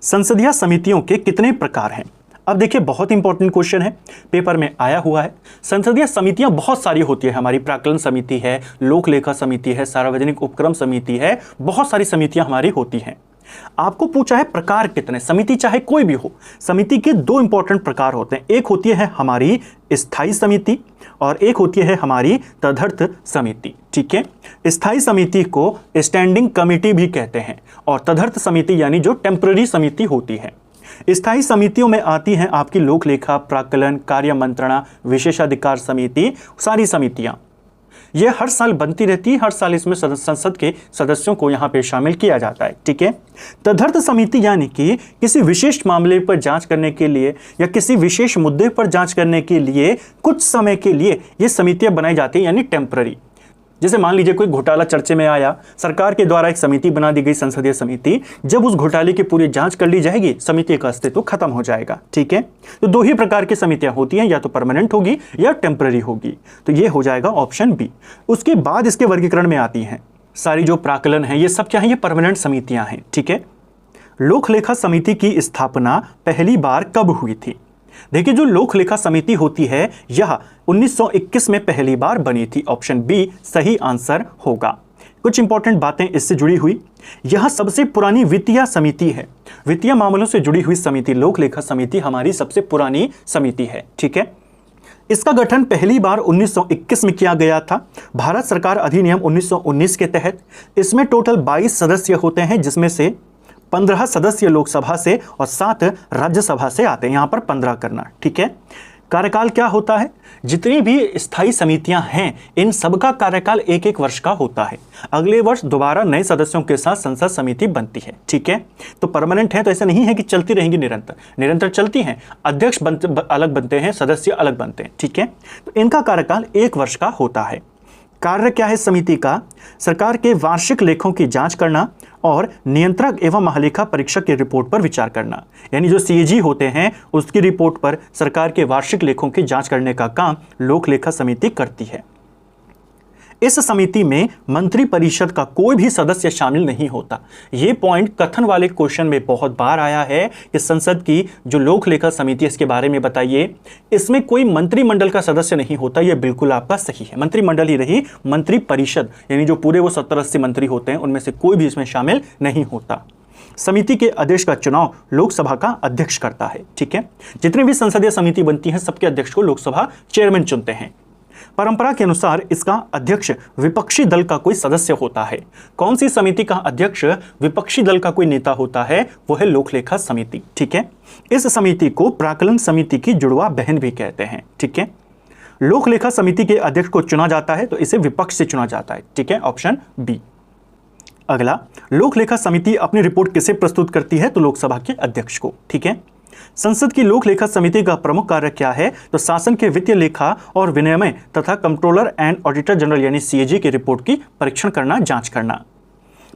संसदीय समितियों के कितने प्रकार हैं? अब देखिए, बहुत इंपॉर्टेंट क्वेश्चन है, पेपर में आया हुआ है। संसदीय समितियां बहुत सारी होती है, हमारी प्राक्कलन समिति है, लोक लेखा समिति है, सार्वजनिक उपक्रम समिति है, बहुत सारी समितियां हमारी होती हैं। आपको पूछा है प्रकार कितने, समिति चाहे कोई भी हो। समिति के 2 इंपॉर्टेंट प्रकार होते हैं, एक होती है हमारी स्थायी समिति और एक होती है हमारी तदर्थ समिति। ठीक है, स्थायी समिति को स्टैंडिंग कमेटी भी कहते हैं और तदर्थ समिति यानी जो टेम्पररी समिति होती है। स्थायी समितियों में आती हैं आपकी लोक लेखा, प्राक्कलन, कार्य मंत्रणा, विशेषाधिकार समिति, सारी समितियां। ये हर साल बनती रहती है, हर साल इसमें संसद के सदस्यों को यहाँ पे शामिल किया जाता है। ठीक है, तदर्थ समिति यानी कि किसी विशेष मामले पर जांच करने के लिए या किसी विशेष मुद्दे पर जांच करने के लिए कुछ समय के लिए ये समितियां बनाई जाती हैं, यानी टेम्पररी। जैसे मान लीजिए कोई घोटाला चर्चे में आया, सरकार के द्वारा एक समिति बना दी गई, संसदीय समिति, जब उस घोटाले की पूरी जांच कर ली जाएगी, समिति का अस्तित्व खत्म हो जाएगा। ठीक है, तो 2 ही प्रकार की समितियां होती हैं, या तो परमानेंट होगी या टेम्पररी होगी, तो ये हो जाएगा ऑप्शन बी। उसके बाद इसके वर्गीकरण में आती हैं सारी जो प्राक्कलन है, ये सब क्या है? ये परमानेंट समितियां हैं। ठीक है, लोक लेखा समिति की स्थापना पहली बार कब हुई थी? देखिए, जो लोक लेखा समिति होती है यह 1921 में पहली बार बनी थी। ऑप्शन बी सही आंसर होगा। कुछ इंपॉर्टेंट बातें इससे जुड़ी हुई, यह सबसे पुरानी वित्तीय समिति है, वित्तीय मामलों से जुड़ी हुई समिति, लोक लेखा समिति हमारी सबसे पुरानी समिति है। ठीक है, इसका गठन पहली बार 1921 में किया गया था, भारत सरकार अधिनियम 1919 के तहत। इसमें टोटल 22 सदस्य होते हैं, जिसमें से 15 सदस्य लोकसभा से और 7 राज्यसभा से आते हैं। यहां पर 15 करना। ठीक है, कार्यकाल क्या होता है? जितनी भी स्थायी समितियां हैं इन सबका कार्यकाल 1-1 वर्ष का होता है। अगले वर्ष दोबारा नए सदस्यों के साथ संसद समिति बनती है। ठीक है, तो परमानेंट है तो ऐसा नहीं है कि चलती रहेंगी निरंतर, निरंतर चलती हैं। अध्यक्ष अलग बनते हैं, सदस्य अलग बनते हैं। ठीक है, तो इनका कार्यकाल 1 वर्ष का होता है। कार्य क्या है समिति का? सरकार के वार्षिक लेखों की जांच करना और नियंत्रक एवं महालेखा परीक्षक की रिपोर्ट पर विचार करना, यानी जो सीएजी होते हैं उसकी रिपोर्ट पर सरकार के वार्षिक लेखों की जांच करने का काम लोक लेखा समिति करती है। इस समिति में मंत्री परिषद का कोई भी सदस्य शामिल नहीं होता। यह पॉइंट कथन वाले क्वेश्चन में बहुत बार आया है कि संसद की जो लोक लेखा समिति इसके बारे में बताइए, इसमें कोई मंत्रिमंडल का सदस्य नहीं होता। यह बिल्कुल आपका सही है, मंत्रिमंडल ही रही, मंत्री परिषद यानी जो पूरे वो 70-80 मंत्री होते हैं उनमें से कोई भी इसमें शामिल नहीं होता। समिति के अध्यक्ष का चुनाव लोकसभा का अध्यक्ष करता है। ठीक है, जितनी भी संसदीय समिति बनती है सबके अध्यक्ष को लोकसभा चेयरमैन चुनते हैं। परंपरा के अनुसार इसका अध्यक्ष विपक्षी दल का कोई सदस्य होता है। कौन सी समिति का अध्यक्ष विपक्षी दल का कोई नेता होता है? वो है लोक लेखा समिति। ठीक है, इस समिति को प्राक्कलन समिति की जुड़वा बहन भी कहते हैं। ठीक है, लोक लेखा समिति के अध्यक्ष को चुना जाता है तो इसे विपक्ष से चुना जाता है। ठीक है, ऑप्शन बी। अगला, लोक लेखा समिति अपनी रिपोर्ट किसे प्रस्तुत करती है? तो लोकसभा के अध्यक्ष को। ठीक है, संसद की लोक लेखा समिति का प्रमुख कार्य क्या है? तो शासन के वित्तीय लेखा और विनियमन तथा कंट्रोलर एंड ऑडिटर जनरल यानी सीएजी की रिपोर्ट की परीक्षण करना, जांच करना।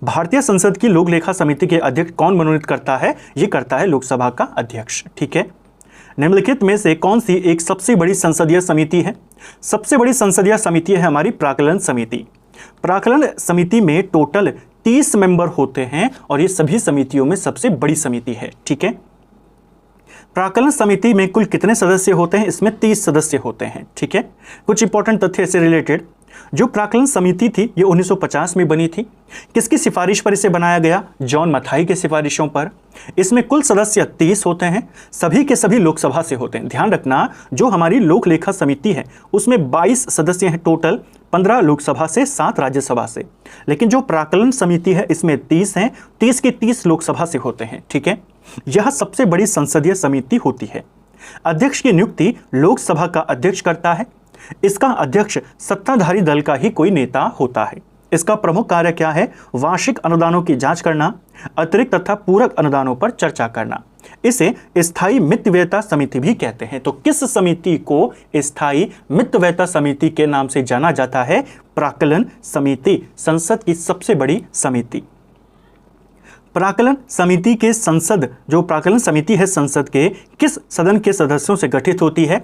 भारतीय संसद की लोक लेखा समिति के अध्यक्ष कौन मनोनीत करता है? ये करता है लोकसभा का अध्यक्ष। ठीक है, निम्नलिखित में से कौन सी एक सबसे बड़ी संसदीय समिति है? सबसे बड़ी संसदीय समिति है हमारी प्राक्कलन समिति। प्राक्कलन समिति में टोटल 30 मेंबर होते हैं और ये सभी समितियों में सबसे बड़ी समिति है। ठीक है, प्राक्कलन समिति में कुल कितने सदस्य होते हैं? इसमें 30 सदस्य होते हैं। ठीक है, कुछ इंपॉर्टेंट तथ्य इससे रिलेटेड। जो प्राक्कलन समिति थी ये 1950 में बनी थी। किसकी सिफारिश पर इसे बनाया गया? जॉन मथाई की सिफारिशों पर। इसमें कुल सदस्य 30 होते हैं, सभी के सभी लोकसभा से होते हैं। ध्यान रखना, जो हमारी लोक लेखा समिति है उसमें 22 सदस्य हैं टोटल, 15 लोकसभा से, 7 राज्यसभा से। लेकिन जो प्राक्कलन समिति है इसमें 30 हैं, 30 के 30 लोकसभा से होते हैं। ठीक है, यह सबसे बड़ी संसदीय समिति होती है। अध्यक्ष की नियुक्ति लोकसभा का अध्यक्ष करता है। इसका अध्यक्ष सत्ताधारी दल का ही कोई नेता होता है। इसका प्रमुख कार्य क्या है? वार्षिक अनुदानों की जांच करना, अतिरिक्त तथा पूरक अनुदानों पर चर्चा करना। इसे स्थायी मितव्ययता समिति भी कहते हैं। तो किस समिति को स्थायी मितव्ययता समिति के नाम से जाना जाता है? प्राक्कलन समिति, संसद की सबसे बड़ी समिति। प्राक्कलन समिति के संसद, जो प्राक्कलन समिति है संसद के किस सदन के सदस्यों से गठित होती है?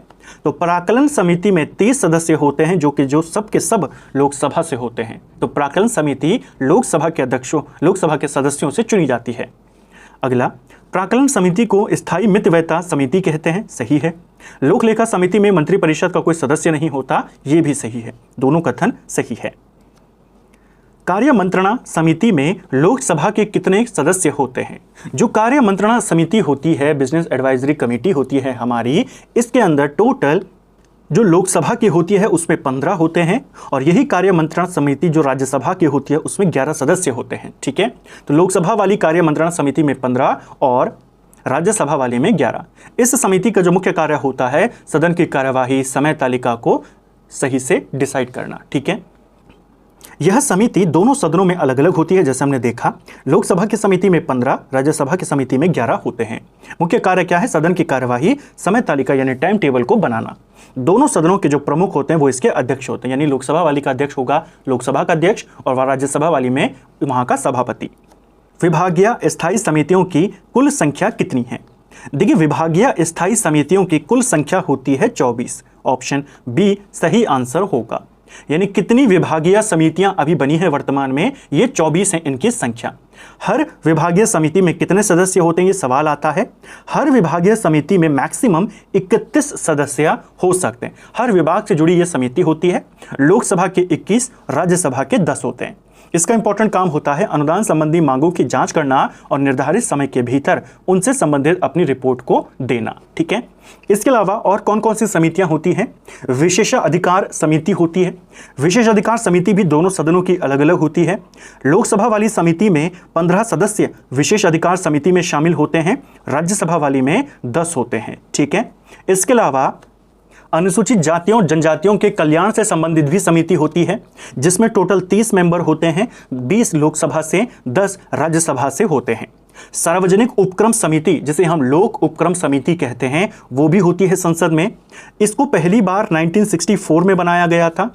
तो प्राक्कलन समिति में 30 सदस्य होते हैं जो सब के सब लोकसभा से होते हैं। तो प्राक्कलन समिति लोकसभा के सदस्यों से चुनी जाती है। अगला, प्राक्कलन समिति को स्थायी मितव्ययता समिति कहते हैं। सही है। लोक लेखा समिति में मंत्रिपरिषद का कोई सदस्य नहीं होता, यह भी सही है। दोनों कथन सही है। कार्य मंत्रणा समिति में लोकसभा के कितने सदस्य होते हैं? जो कार्य मंत्रणा समिति होती है, बिजनेस एडवाइजरी कमेटी होती है हमारी, इसके अंदर टोटल जो लोकसभा की होती है उसमें 15 होते हैं, और यही कार्य मंत्रणा समिति जो राज्यसभा की होती है उसमें 11 सदस्य होते हैं। ठीक है, तो लोकसभा वाली कार्य मंत्रणा समिति में 15 और राज्यसभा वाली में 11। इस समिति का जो मुख्य कार्य होता है सदन की कार्यवाही, समय तालिका को सही से डिसाइड करना। ठीक है, यह समिति दोनों सदनों में अलग अलग होती है। जैसे हमने देखा, लोकसभा की समिति में 15, राज्यसभा की समिति में 11 होते हैं। मुख्य कार्य क्या है? सदन की कार्यवाही, समय तालिका यानी टाइम टेबल को बनाना। दोनों सदनों के जो प्रमुख होते हैं वो इसके अध्यक्ष होते हैं, यानी लोकसभा वाली का अध्यक्ष होगा लोकसभा का अध्यक्ष, और राज्यसभा वाली में वहां का सभापति। विभागीय स्थायी समितियों की कुल संख्या कितनी है? देखिए, विभागीय स्थायी समितियों की कुल संख्या होती है 24। ऑप्शन बी सही आंसर होगा। यानी कितनी विभागीय समितियां अभी बनी है वर्तमान में? ये 24 हैं इनकी संख्या। हर विभागीय समिति में कितने सदस्य होते हैं ये सवाल आता है। हर विभागीय समिति में मैक्सिमम 31 सदस्य हो सकते हैं। हर विभाग से जुड़ी ये समिति होती है। लोकसभा के 21, राज्यसभा के 10 होते हैं। इसका इंपॉर्टेंट काम होता है अनुदान संबंधी मांगों की जांच करना और निर्धारित समय के भीतर उनसे संबंधित अपनी रिपोर्ट को देना। ठीक है, इसके अलावा और कौन कौन सी समितियां होती हैं? विशेषाधिकार समिति होती है। विशेषाधिकार समिति भी दोनों सदनों की अलग अलग होती है। लोकसभा वाली समिति में 15 सदस्य विशेषाधिकार समिति में शामिल होते हैं, राज्यसभा वाली में 10 होते हैं। ठीक है, इसके अलावा अनुसूचित जातियों जनजातियों के कल्याण से संबंधित भी समिति होती है, जिसमें टोटल 30 मेंबर होते हैं, 20 लोकसभा से, 10 राज्यसभा से होते हैं। सार्वजनिक उपक्रम समिति, जिसे हम लोक उपक्रम समिति कहते हैं, वो भी होती है संसद में। इसको पहली बार 1964 में बनाया गया था।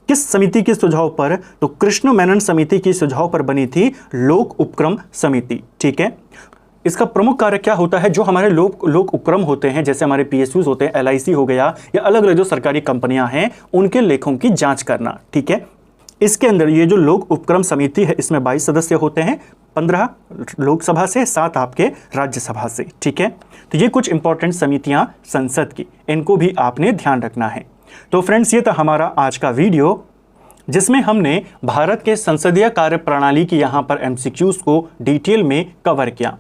किस समिति के सुझाव पर? तो कृष्ण मेनन समिति के सुझाव पर बनी थी लोक उपक्रम समिति। ठीक है, इसका प्रमुख कार्य क्या होता है? जो हमारे लोक उपक्रम होते हैं, जैसे हमारे PSUs होते हैं, LIC हो गया, या अलग अलग जो सरकारी कंपनियां हैं, उनके लेखों की जांच करना। ठीक है, इसके अंदर ये जो लोक उपक्रम समिति है इसमें 22 सदस्य होते हैं, 15 लोकसभा से, 7 आपके राज्यसभा से। ठीक है, तो ये कुछ इंपॉर्टेंट समितियां संसद की, इनको भी आपने ध्यान रखना है। तो फ्रेंड्स, ये था हमारा आज का वीडियो, जिसमें हमने भारत के संसदीय कार्य प्रणाली की यहाँ पर MCQs को डिटेल में कवर किया।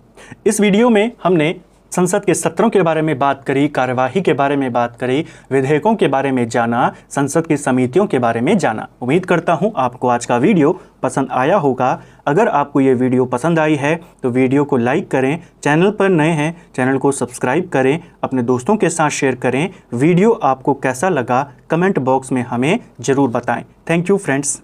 इस वीडियो में हमने संसद के सत्रों के बारे में बात करी, कार्यवाही के बारे में बात करी, विधेयकों के बारे में जाना, संसद की समितियों के बारे में जाना। उम्मीद करता हूं आपको आज का वीडियो पसंद आया होगा। अगर आपको ये वीडियो पसंद आई है तो वीडियो को लाइक करें, चैनल पर नए हैं चैनल को सब्सक्राइब करें, अपने दोस्तों के साथ शेयर करें। वीडियो आपको कैसा लगा कमेंट बॉक्स में हमें ज़रूर बताएं। Thank you friends.